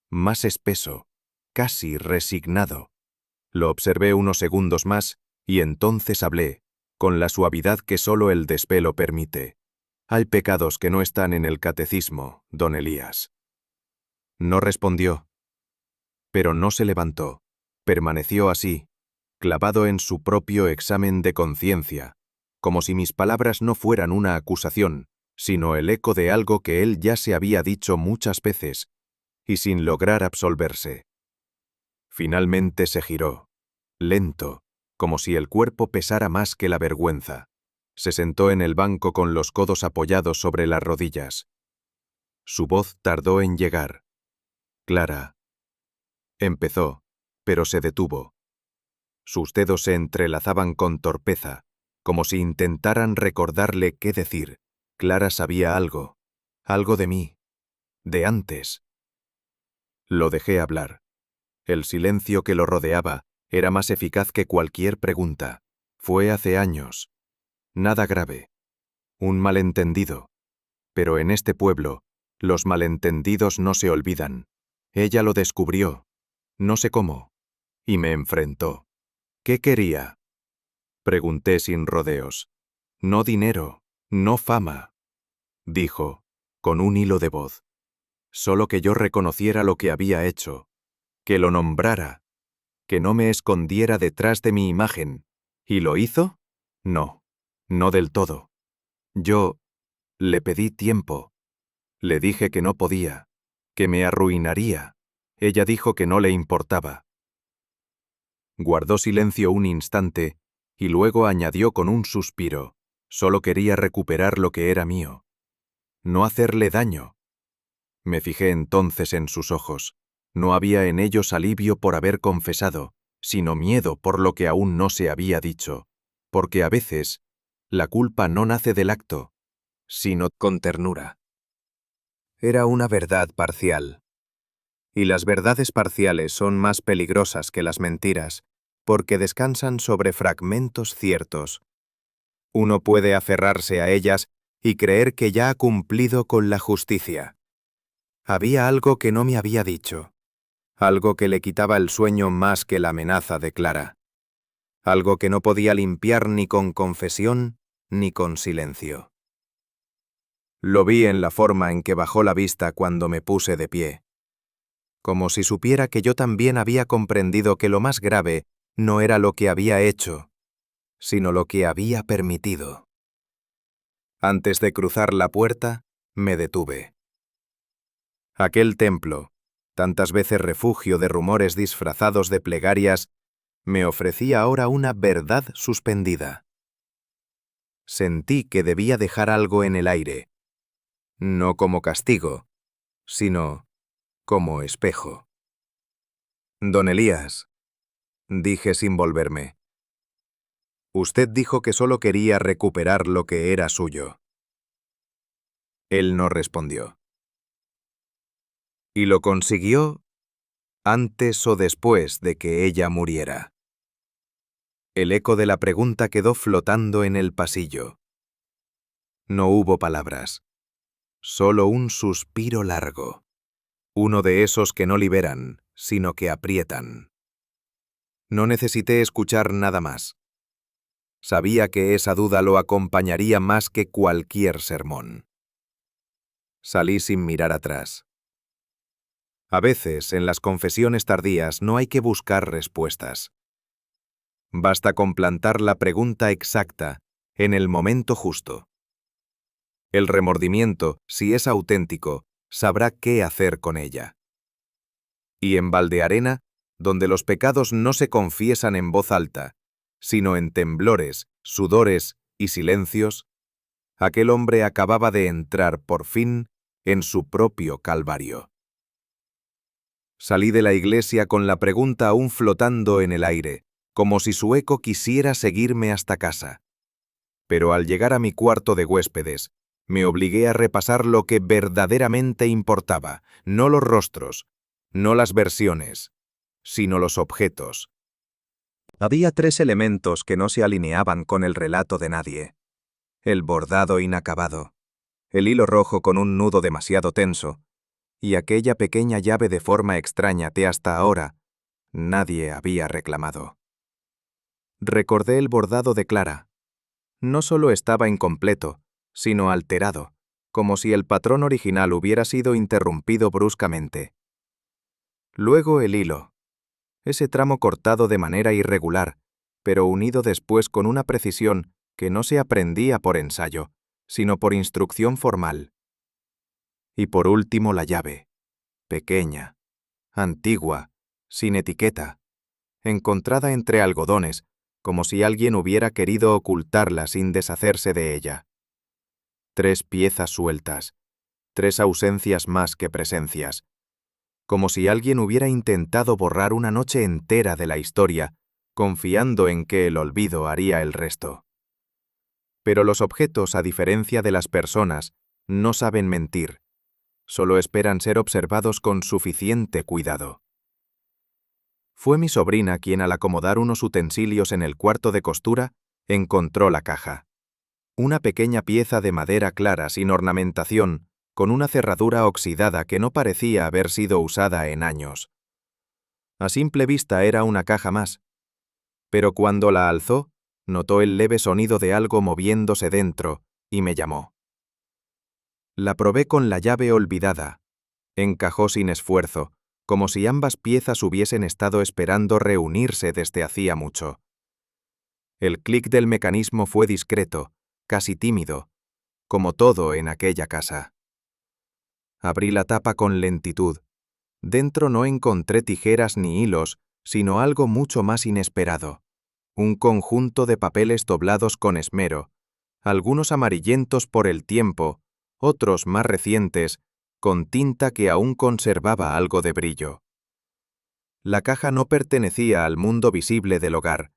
más espeso, casi resignado. Lo observé unos segundos más y entonces hablé, con la suavidad que solo el desvelo permite. Hay pecados que no están en el catecismo, don Elías. No respondió, pero no se levantó. Permaneció así, clavado en su propio examen de conciencia, como si mis palabras no fueran una acusación, sino el eco de algo que él ya se había dicho muchas veces, y sin lograr absolverse. Finalmente se giró, lento, como si el cuerpo pesara más que la vergüenza. Se sentó en el banco con los codos apoyados sobre las rodillas. Su voz tardó en llegar. Clara. Empezó, pero se detuvo. Sus dedos se entrelazaban con torpeza, como si intentaran recordarle qué decir. Clara sabía algo de mí, de antes. Lo dejé hablar. El silencio que lo rodeaba era más eficaz que cualquier pregunta. Fue hace años. Nada grave. Un malentendido. Pero en este pueblo, los malentendidos no se olvidan. Ella lo descubrió, no sé cómo, y me enfrentó. ¿Qué quería? Pregunté sin rodeos. No dinero, no fama. Dijo, con un hilo de voz. Solo que yo reconociera lo que había hecho, que lo nombrara, que no me escondiera detrás de mi imagen. ¿Y lo hizo? No, no del todo. Yo le pedí tiempo. Le dije que no podía, que me arruinaría. Ella dijo que no le importaba. Guardó silencio un instante y luego añadió con un suspiro. Solo quería recuperar lo que era mío. No hacerle daño. Me fijé entonces en sus ojos. No había en ellos alivio por haber confesado, sino miedo por lo que aún no se había dicho. Porque a veces, la culpa no nace del acto, sino con ternura. Era una verdad parcial. Y las verdades parciales son más peligrosas que las mentiras, porque descansan sobre fragmentos ciertos. Uno puede aferrarse a ellas y creer que ya ha cumplido con la justicia. Había algo que no me había dicho, algo que le quitaba el sueño más que la amenaza de Clara, algo que no podía limpiar ni con confesión ni con silencio. Lo vi en la forma en que bajó la vista cuando me puse de pie, como si supiera que yo también había comprendido que lo más grave no era lo que había hecho, sino lo que había permitido. Antes de cruzar la puerta, me detuve. Aquel templo, tantas veces refugio de rumores disfrazados de plegarias, me ofrecía ahora una verdad suspendida. Sentí que debía dejar algo en el aire, no como castigo, sino como espejo. Don Elías, dije sin volverme. Usted dijo que solo quería recuperar lo que era suyo. Él no respondió. ¿Y lo consiguió antes o después de que ella muriera? El eco de la pregunta quedó flotando en el pasillo. No hubo palabras, solo un suspiro largo, uno de esos que no liberan, sino que aprietan. No necesité escuchar nada más. Sabía que esa duda lo acompañaría más que cualquier sermón. Salí sin mirar atrás. A veces, en las confesiones tardías, no hay que buscar respuestas. Basta con plantar la pregunta exacta, en el momento justo. El remordimiento, si es auténtico, sabrá qué hacer con ella. Y en Valdearena, donde los pecados no se confiesan en voz alta, sino en temblores, sudores y silencios, aquel hombre acababa de entrar por fin en su propio calvario. Salí de la iglesia con la pregunta aún flotando en el aire, como si su eco quisiera seguirme hasta casa. Pero al llegar a mi cuarto de huéspedes, me obligué a repasar lo que verdaderamente importaba, no los rostros, no las versiones, sino los objetos. Había 3 elementos que no se alineaban con el relato de nadie. El bordado inacabado, el hilo rojo con un nudo demasiado tenso, y aquella pequeña llave de forma extraña que hasta ahora nadie había reclamado. Recordé el bordado de Clara. No solo estaba incompleto, sino alterado, como si el patrón original hubiera sido interrumpido bruscamente. Luego el hilo, ese tramo cortado de manera irregular, pero unido después con una precisión que no se aprendía por ensayo, sino por instrucción formal. Y por último la llave, pequeña, antigua, sin etiqueta, encontrada entre algodones, como si alguien hubiera querido ocultarla sin deshacerse de ella. 3 piezas sueltas, 3 ausencias más que presencias, como si alguien hubiera intentado borrar una noche entera de la historia, confiando en que el olvido haría el resto. Pero los objetos, a diferencia de las personas, no saben mentir, solo esperan ser observados con suficiente cuidado. Fue mi sobrina quien, al acomodar unos utensilios en el cuarto de costura, encontró la caja. Una pequeña pieza de madera clara sin ornamentación, con una cerradura oxidada que no parecía haber sido usada en años. A simple vista era una caja más, pero cuando la alzó, notó el leve sonido de algo moviéndose dentro, y me llamó. La probé con la llave olvidada. Encajó sin esfuerzo, como si ambas piezas hubiesen estado esperando reunirse desde hacía mucho. El clic del mecanismo fue discreto, casi tímido, como todo en aquella casa. Abrí la tapa con lentitud. Dentro no encontré tijeras ni hilos, sino algo mucho más inesperado. Un conjunto de papeles doblados con esmero, algunos amarillentos por el tiempo, otros más recientes, con tinta que aún conservaba algo de brillo. La caja no pertenecía al mundo visible del hogar.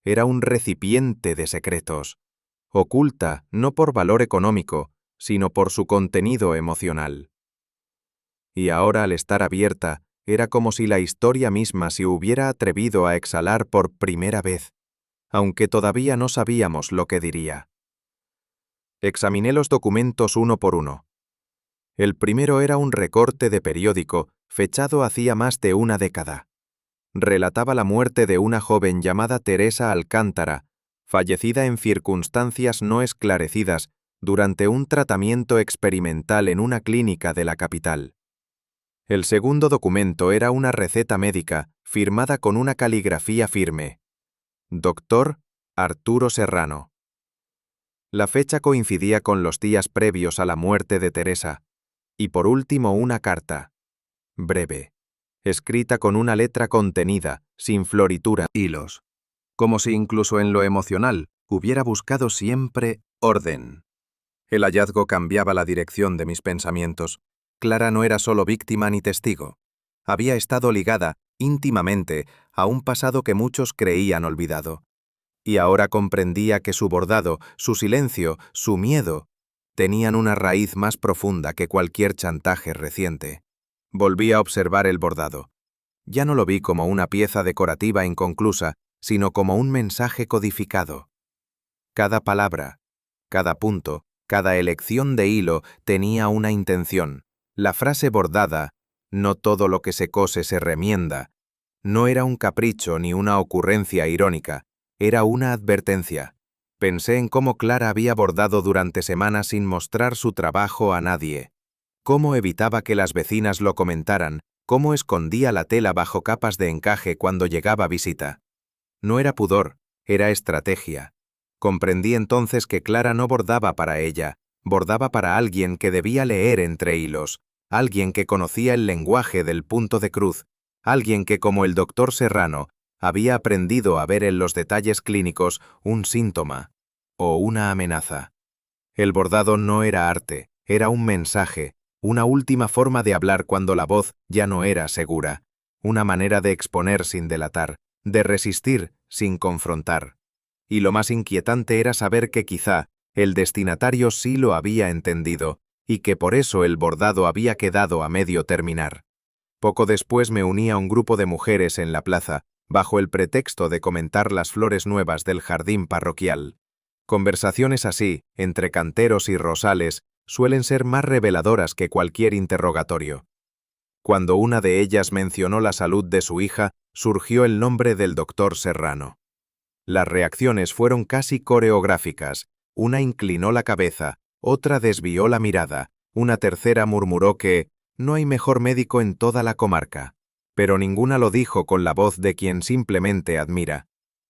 Era un recipiente de secretos, oculta no por valor económico, sino por su contenido emocional. Y ahora, al estar abierta, era como si la historia misma se hubiera atrevido a exhalar por primera vez, aunque todavía no sabíamos lo que diría. Examiné los documentos uno por uno. El primero era un recorte de periódico, fechado hacía más de una década. Relataba la muerte de una joven llamada Teresa Alcántara, fallecida en circunstancias no esclarecidas durante un tratamiento experimental en una clínica de la capital. El segundo documento era una receta médica, firmada con una caligrafía firme. Doctor Arturo Serrano. La fecha coincidía con los días previos a la muerte de Teresa. Y por último una carta, breve, escrita con una letra contenida, sin floritura, hilos, como si incluso en lo emocional hubiera buscado siempre orden. El hallazgo cambiaba la dirección de mis pensamientos. Clara no era solo víctima ni testigo. Había estado ligada, íntimamente, a un pasado que muchos creían olvidado. Y ahora comprendía que su bordado, su silencio, su miedo, tenían una raíz más profunda que cualquier chantaje reciente. Volví a observar el bordado. Ya no lo vi como una pieza decorativa inconclusa, sino como un mensaje codificado. Cada palabra, cada punto, cada elección de hilo tenía una intención. La frase bordada, no todo lo que se cose se remienda, no era un capricho ni una ocurrencia irónica, era una advertencia. Pensé en cómo Clara había bordado durante semanas sin mostrar su trabajo a nadie. Cómo evitaba que las vecinas lo comentaran, cómo escondía la tela bajo capas de encaje cuando llegaba visita. No era pudor, era estrategia. Comprendí entonces que Clara no bordaba para ella, bordaba para alguien que debía leer entre hilos, alguien que conocía el lenguaje del punto de cruz, alguien que, como el doctor Serrano, había aprendido a ver en los detalles clínicos un síntoma o una amenaza. El bordado no era arte, era un mensaje, Una última forma de hablar cuando la voz ya no era segura. Una manera de exponer sin delatar, de resistir sin confrontar. Y lo más inquietante era saber que quizá el destinatario sí lo había entendido, y que por eso el bordado había quedado a medio terminar. Poco después me uní a un grupo de mujeres en la plaza, bajo el pretexto de comentar las flores nuevas del jardín parroquial. Conversaciones así, entre canteros y rosales, suelen ser más reveladoras que cualquier interrogatorio. Cuando una de ellas mencionó la salud de su hija, surgió el nombre del doctor Serrano. Las reacciones fueron casi coreográficas. Una inclinó la cabeza, otra desvió la mirada, una tercera murmuró que no hay mejor médico en toda la comarca. Pero ninguna lo dijo con la voz de quien simplemente admira.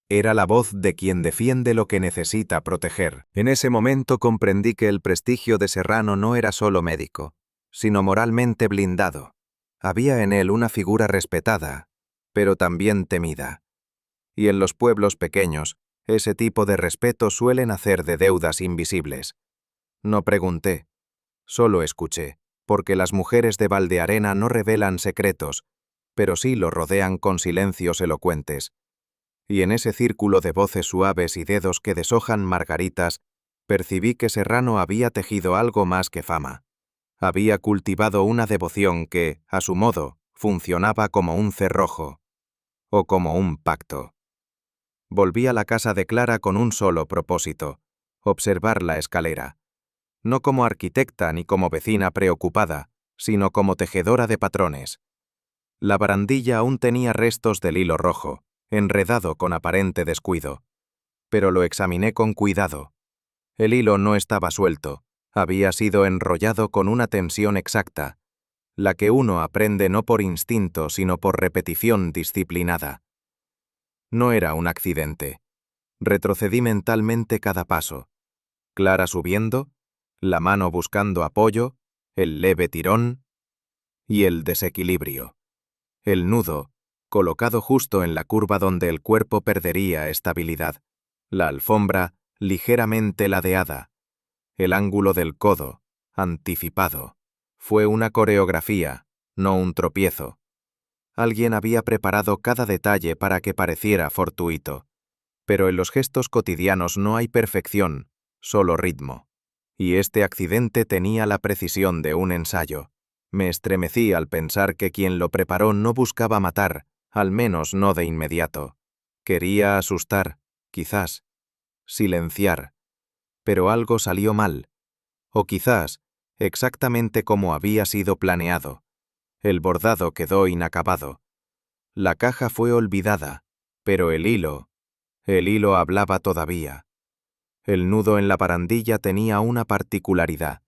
Era la voz de quien defiende lo que necesita proteger. En ese momento comprendí que el prestigio de Serrano no era solo médico, sino moralmente blindado. Había en él una figura respetada, pero también temida. Y en los pueblos pequeños, ese tipo de respeto suele nacer de deudas invisibles. No pregunté, solo escuché, porque las mujeres de Valdearena no revelan secretos, pero sí los rodean con silencios elocuentes. Y en ese círculo de voces suaves y dedos que deshojan margaritas, percibí que Serrano había tejido algo más que fama. Había cultivado una devoción que, a su modo, funcionaba como un cerrojo, o como un pacto. Volví a la casa de Clara con un solo propósito: observar la escalera. No como arquitecta ni como vecina preocupada, sino como tejedora de patrones. La barandilla aún tenía restos del hilo rojo, enredado con aparente descuido. Pero lo examiné con cuidado. El hilo no estaba suelto, había sido enrollado con una tensión exacta, la que uno aprende no por instinto sino por repetición disciplinada. No era un accidente. Retrocedí mentalmente cada paso. Clara subiendo, la mano buscando apoyo, el leve tirón y el desequilibrio. El nudo, colocado justo en la curva donde el cuerpo perdería estabilidad. La alfombra, ligeramente ladeada. El ángulo del codo, anticipado. Fue una coreografía, no un tropiezo. Alguien había preparado cada detalle para que pareciera fortuito. Pero en los gestos cotidianos no hay perfección, solo ritmo. Y este accidente tenía la precisión de un ensayo. Me estremecí al pensar que quien lo preparó no buscaba matar, al menos no de inmediato. Quería asustar, quizás. Silenciar. Pero algo salió mal. O quizás, exactamente como había sido planeado. El bordado quedó inacabado. La caja fue olvidada, pero el hilo hablaba todavía. El nudo en la barandilla tenía una particularidad.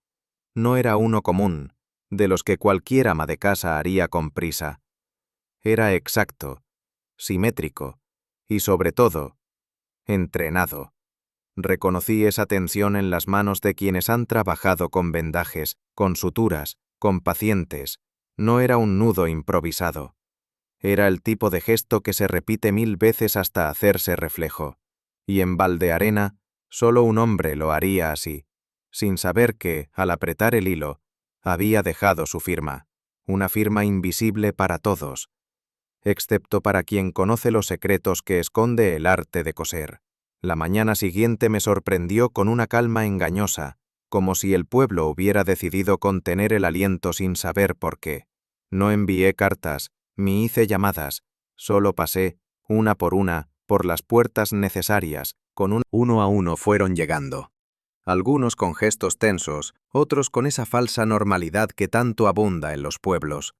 No era uno común, de los que cualquier ama de casa haría con prisa. Era exacto, simétrico y, sobre todo, entrenado. Reconocí esa tensión en las manos de quienes han trabajado con vendajes, con suturas, con pacientes. No era un nudo improvisado. Era el tipo de gesto que se repite 1000 veces hasta hacerse reflejo. Y en Valdearena, solo un hombre lo haría así, sin saber que, al apretar el hilo, había dejado su firma, una firma invisible para todos, excepto para quien conoce los secretos que esconde el arte de coser. La mañana siguiente me sorprendió con una calma engañosa, como si el pueblo hubiera decidido contener el aliento sin saber por qué. No envié cartas, ni hice llamadas, solo pasé, una, por las puertas necesarias, uno a uno fueron llegando. Algunos con gestos tensos, otros con esa falsa normalidad que tanto abunda en los pueblos.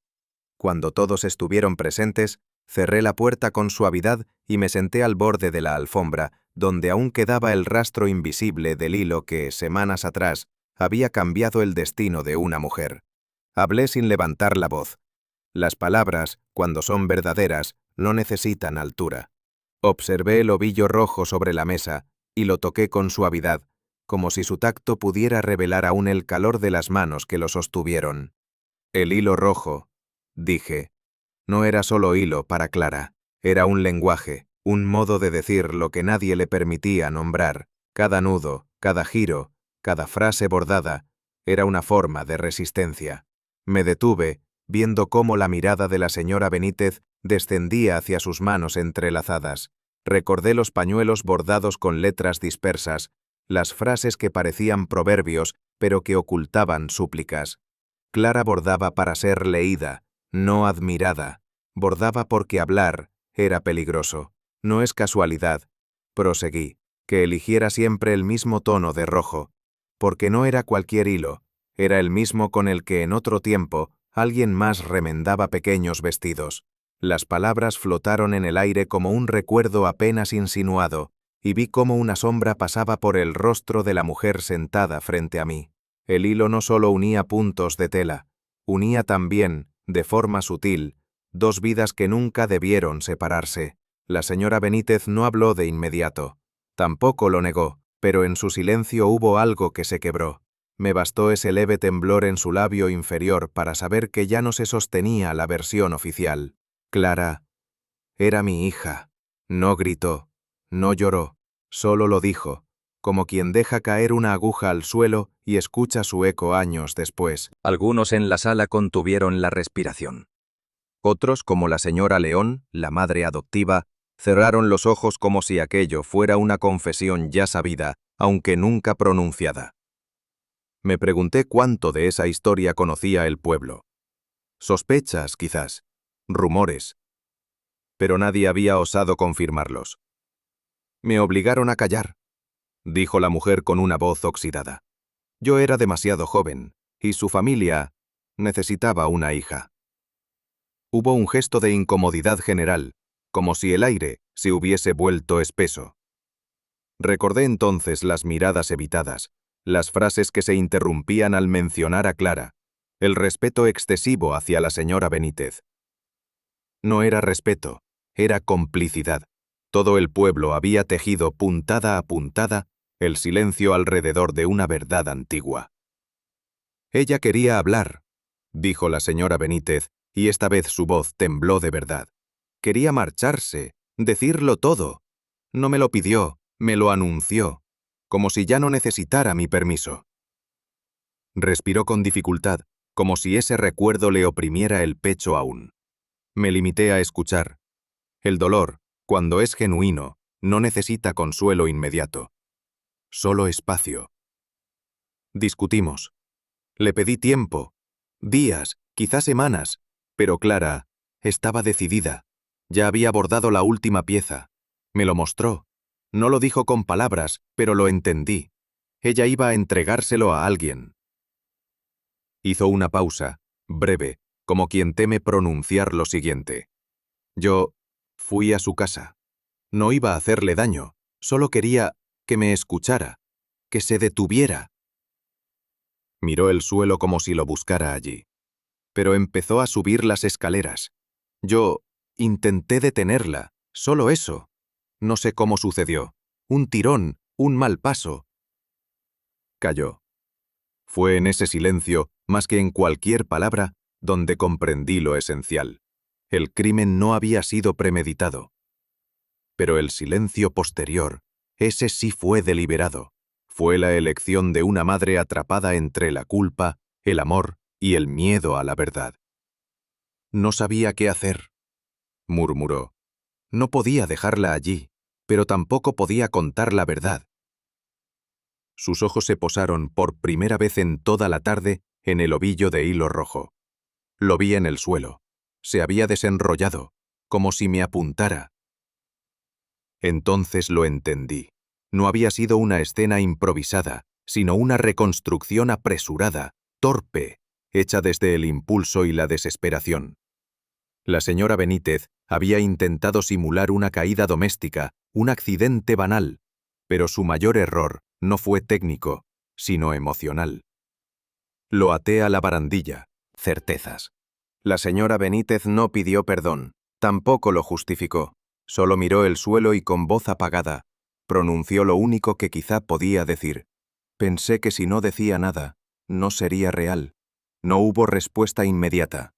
Cuando todos estuvieron presentes, cerré la puerta con suavidad y me senté al borde de la alfombra, donde aún quedaba el rastro invisible del hilo que, semanas atrás, había cambiado el destino de una mujer. Hablé sin levantar la voz. Las palabras, cuando son verdaderas, no necesitan altura. Observé el ovillo rojo sobre la mesa y lo toqué con suavidad, como si su tacto pudiera revelar aún el calor de las manos que lo sostuvieron. El hilo rojo, dije, no era solo hilo para Clara, era un lenguaje, un modo de decir lo que nadie le permitía nombrar. Cada nudo, cada giro, cada frase bordada, era una forma de resistencia. Me detuve, viendo cómo la mirada de la señora Benítez descendía hacia sus manos entrelazadas. Recordé los pañuelos bordados con letras dispersas, las frases que parecían proverbios, pero que ocultaban súplicas. Clara bordaba para ser leída, no admirada. Bordaba porque hablar era peligroso. No es casualidad, proseguí, que eligiera siempre el mismo tono de rojo, porque no era cualquier hilo, era el mismo con el que en otro tiempo alguien más remendaba pequeños vestidos. Las palabras flotaron en el aire como un recuerdo apenas insinuado, y vi cómo una sombra pasaba por el rostro de la mujer sentada frente a mí. El hilo no solo unía puntos de tela, unía también, de forma sutil, dos vidas que nunca debieron separarse. La señora Benítez no habló de inmediato, tampoco lo negó, pero en su silencio hubo algo que se quebró. Me bastó ese leve temblor en su labio inferior para saber que ya no se sostenía la versión oficial. Clara era mi hija. No gritó, no lloró, solo lo dijo, como quien deja caer una aguja al suelo y escucha su eco años después. Algunos en la sala contuvieron la respiración. Otros, como la señora León, la madre adoptiva, cerraron los ojos como si aquello fuera una confesión ya sabida, aunque nunca pronunciada. Me pregunté cuánto de esa historia conocía el pueblo. Sospechas, quizás, rumores, pero nadie había osado confirmarlos. Me obligaron a callar, dijo la mujer con una voz oxidada. Yo era demasiado joven, y su familia necesitaba una hija. Hubo un gesto de incomodidad general, como si el aire se hubiese vuelto espeso. Recordé entonces las miradas evitadas, las frases que se interrumpían al mencionar a Clara, el respeto excesivo hacia la señora Benítez. No era respeto, era complicidad. Todo el pueblo había tejido puntada a puntada el silencio alrededor de una verdad antigua. Ella quería hablar, dijo la señora Benítez, y esta vez su voz tembló de verdad. Quería marcharse, decirlo todo. No me lo pidió, me lo anunció, como si ya no necesitara mi permiso. Respiró con dificultad, como si ese recuerdo le oprimiera el pecho aún. Me limité a escuchar. El dolor, cuando es genuino, no necesita consuelo inmediato. Solo espacio. Discutimos. Le pedí tiempo, días, quizás semanas, pero Clara estaba decidida. Ya había bordado la última pieza. Me lo mostró. No lo dijo con palabras, pero lo entendí. Ella iba a entregárselo a alguien. Hizo una pausa, breve, como quien teme pronunciar lo siguiente. Yo fui a su casa. No iba a hacerle daño, solo quería que me escuchara, que se detuviera. Miró el suelo como si lo buscara allí. Pero empezó a subir las escaleras. Yo intenté detenerla, solo eso. No sé cómo sucedió. Un tirón, un mal paso. Calló. Fue en ese silencio, más que en cualquier palabra, donde comprendí lo esencial. El crimen no había sido premeditado. Pero el silencio posterior, ese sí fue deliberado. Fue la elección de una madre atrapada entre la culpa, el amor y el miedo a la verdad. No sabía qué hacer, murmuró. No podía dejarla allí, pero tampoco podía contar la verdad. Sus ojos se posaron por primera vez en toda la tarde en el ovillo de hilo rojo. Lo vi en el suelo. Se había desenrollado, como si me apuntara. Entonces lo entendí. No había sido una escena improvisada, sino una reconstrucción apresurada, torpe, hecha desde el impulso y la desesperación. La señora Benítez había intentado simular una caída doméstica, un accidente banal, pero su mayor error no fue técnico, sino emocional. Lo até a la barandilla, certezas. La señora Benítez no pidió perdón, tampoco lo justificó. Solo miró el suelo y con voz apagada, pronunció lo único que quizá podía decir. Pensé que si no decía nada, no sería real. No hubo respuesta inmediata.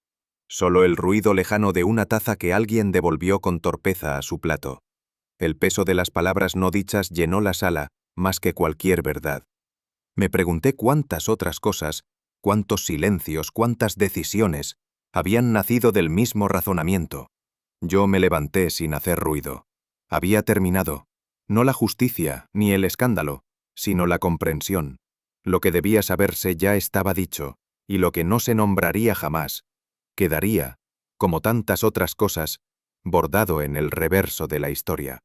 Solo el ruido lejano de una taza que alguien devolvió con torpeza a su plato. El peso de las palabras no dichas llenó la sala más que cualquier verdad. Me pregunté cuántas otras cosas cuántos silencios, cuántas decisiones habían nacido del mismo razonamiento. Yo me levanté sin hacer ruido. Había terminado. No la justicia ni el escándalo, sino la comprensión. Lo que debía saberse ya estaba dicho, y lo que no se nombraría jamás, quedaría, como tantas otras cosas, bordado en el reverso de la historia.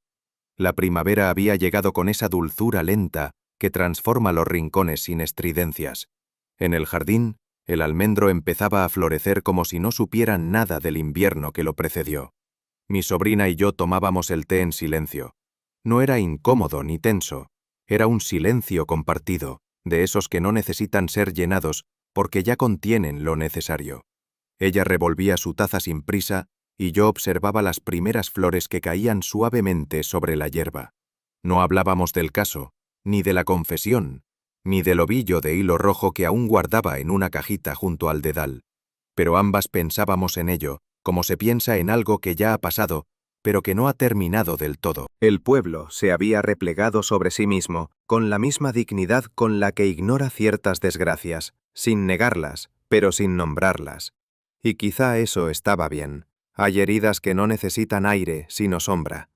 La primavera había llegado con esa dulzura lenta que transforma los rincones sin estridencias. En el jardín, el almendro empezaba a florecer como si no supieran nada del invierno que lo precedió. Mi sobrina y yo tomábamos el té en silencio. No era incómodo ni tenso, era un silencio compartido, de esos que no necesitan ser llenados porque ya contienen lo necesario. Ella revolvía su taza sin prisa y yo observaba las primeras flores que caían suavemente sobre la hierba. No hablábamos del caso, ni de la confesión, ni del ovillo de hilo rojo que aún guardaba en una cajita junto al dedal. Pero ambas pensábamos en ello, como se piensa en algo que ya ha pasado, pero que no ha terminado del todo. El pueblo se había replegado sobre sí mismo, con la misma dignidad con la que ignora ciertas desgracias, sin negarlas, pero sin nombrarlas. Y quizá eso estaba bien. Hay heridas que no necesitan aire, sino sombra.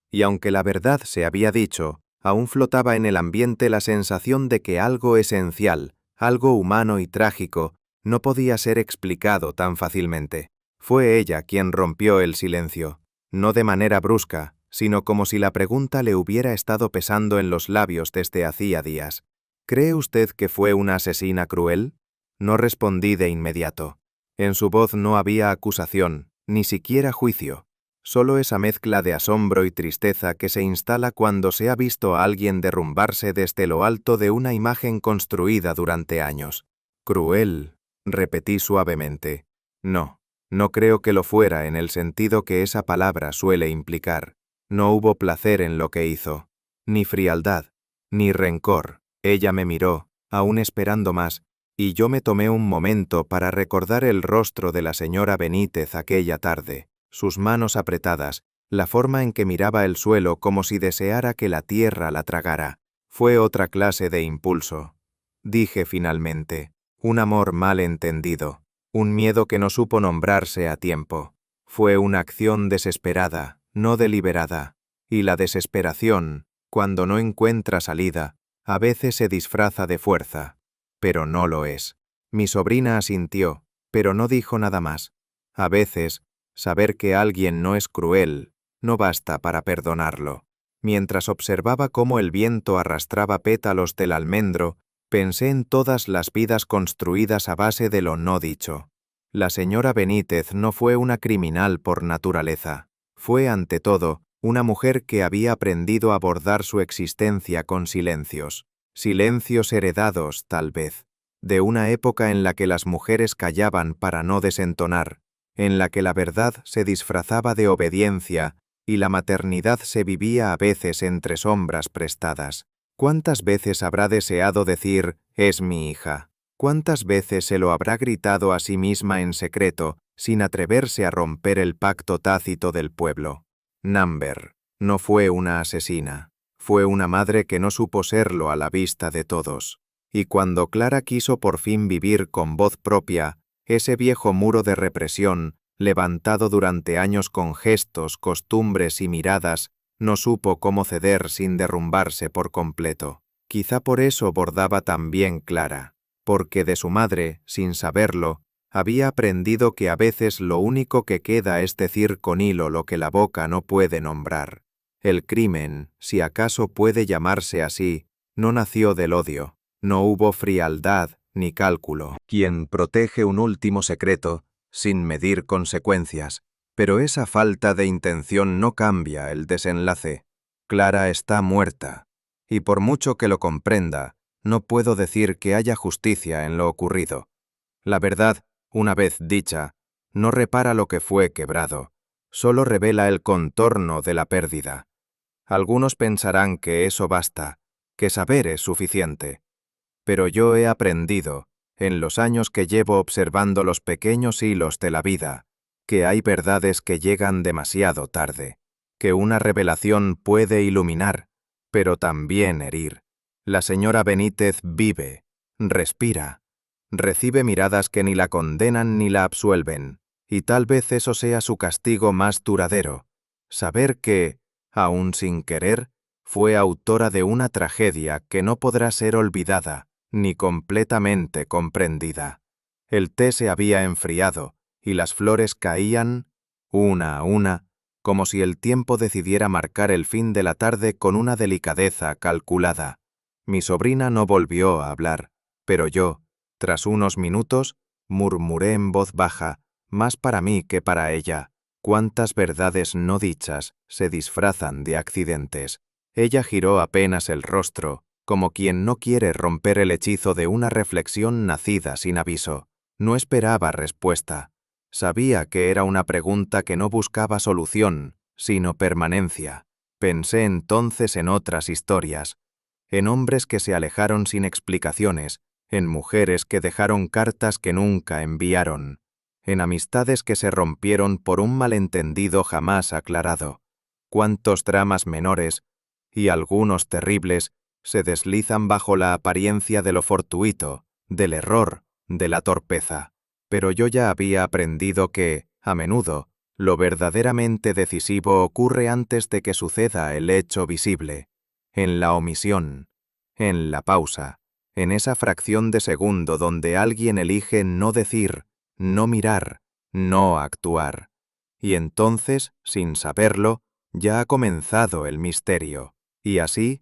Y aunque la verdad se había dicho, aún flotaba en el ambiente la sensación de que algo esencial, algo humano y trágico, no podía ser explicado tan fácilmente. Fue ella quien rompió el silencio, no de manera brusca, sino como si la pregunta le hubiera estado pesando en los labios desde hacía días. ¿Cree usted que fue una asesina cruel? No respondí de inmediato. En su voz no había acusación, ni siquiera juicio, solo esa mezcla de asombro y tristeza que se instala cuando se ha visto a alguien derrumbarse desde lo alto de una imagen construida durante años. Cruel, repetí suavemente. No creo que lo fuera en el sentido que esa palabra suele implicar. No hubo placer en lo que hizo, ni frialdad, ni rencor. Ella me miró, aún esperando más, y yo me tomé un momento para recordar el rostro de la señora Benítez aquella tarde, sus manos apretadas, la forma en que miraba el suelo como si deseara que la tierra la tragara. Fue otra clase de impulso. Dije finalmente, un amor mal entendido, un miedo que no supo nombrarse a tiempo. Fue una acción desesperada, no deliberada, y la desesperación, cuando no encuentra salida, a veces se disfraza de fuerza, pero no lo es. Mi sobrina asintió, pero no dijo nada más. A veces, saber que alguien no es cruel, no basta para perdonarlo. Mientras observaba cómo el viento arrastraba pétalos del almendro, pensé en todas las vidas construidas a base de lo no dicho. La señora Benítez no fue una criminal por naturaleza. Fue, ante todo, una mujer que había aprendido a abordar su existencia con silencios. Silencios heredados, tal vez, de una época en la que las mujeres callaban para no desentonar, en la que la verdad se disfrazaba de obediencia y la maternidad se vivía a veces entre sombras prestadas. ¿Cuántas veces habrá deseado decir, es mi hija? ¿Cuántas veces se lo habrá gritado a sí misma en secreto, sin atreverse a romper el pacto tácito del pueblo? Number no fue una asesina, fue una madre que no supo serlo a la vista de todos. Y cuando Clara quiso por fin vivir con voz propia, ese viejo muro de represión, levantado durante años con gestos, costumbres y miradas, no supo cómo ceder sin derrumbarse por completo. Quizá por eso bordaba tan bien Clara, porque de su madre, sin saberlo, había aprendido que a veces lo único que queda es decir con hilo lo que la boca no puede nombrar. El crimen, si acaso puede llamarse así, no nació del odio, no hubo frialdad ni cálculo. Quien protege un último secreto, sin medir consecuencias, pero esa falta de intención no cambia el desenlace. Clara está muerta, y por mucho que lo comprenda, no puedo decir que haya justicia en lo ocurrido. La verdad, una vez dicha, no repara lo que fue quebrado, solo revela el contorno de la pérdida. Algunos pensarán que eso basta, que saber es suficiente. Pero yo he aprendido, en los años que llevo observando los pequeños hilos de la vida, que hay verdades que llegan demasiado tarde, que una revelación puede iluminar, pero también herir. La señora Benítez vive, respira, Recibe miradas que ni la condenan ni la absuelven, y tal vez eso sea su castigo más duradero, saber que, aun sin querer, fue autora de una tragedia que no podrá ser olvidada ni completamente comprendida. El té se había enfriado, y las flores caían, una a una, como si el tiempo decidiera marcar el fin de la tarde con una delicadeza calculada. Mi sobrina no volvió a hablar, pero yo, tras unos minutos, murmuré en voz baja, más para mí que para ella: cuántas verdades no dichas se disfrazan de accidentes. Ella giró apenas el rostro, como quien no quiere romper el hechizo de una reflexión nacida sin aviso. No esperaba respuesta. Sabía que era una pregunta que no buscaba solución, sino permanencia. Pensé entonces en otras historias, en hombres que se alejaron sin explicaciones, en mujeres que dejaron cartas que nunca enviaron, en amistades que se rompieron por un malentendido jamás aclarado. Cuántos dramas menores, y algunos terribles, se deslizan bajo la apariencia de lo fortuito, del error, de la torpeza. Pero yo ya había aprendido que, a menudo, lo verdaderamente decisivo ocurre antes de que suceda el hecho visible, en la omisión, en la pausa, en esa fracción de segundo donde alguien elige no decir, no mirar, no actuar. Y entonces, sin saberlo, ya ha comenzado el misterio. Y así,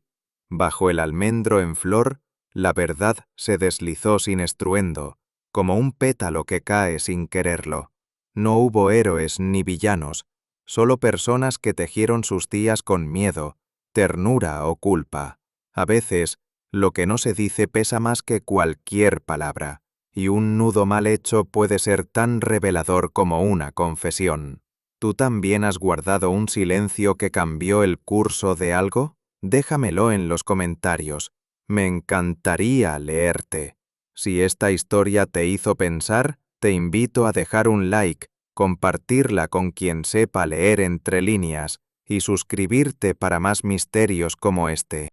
bajo el almendro en flor, la verdad se deslizó sin estruendo, como un pétalo que cae sin quererlo. No hubo héroes ni villanos, solo personas que tejieron sus días con miedo, ternura o culpa. A veces, lo que no se dice pesa más que cualquier palabra, y un nudo mal hecho puede ser tan revelador como una confesión. ¿Tú también has guardado un silencio que cambió el curso de algo? Déjamelo en los comentarios. Me encantaría leerte. Si esta historia te hizo pensar, te invito a dejar un like, compartirla con quien sepa leer entre líneas y suscribirte para más misterios como este.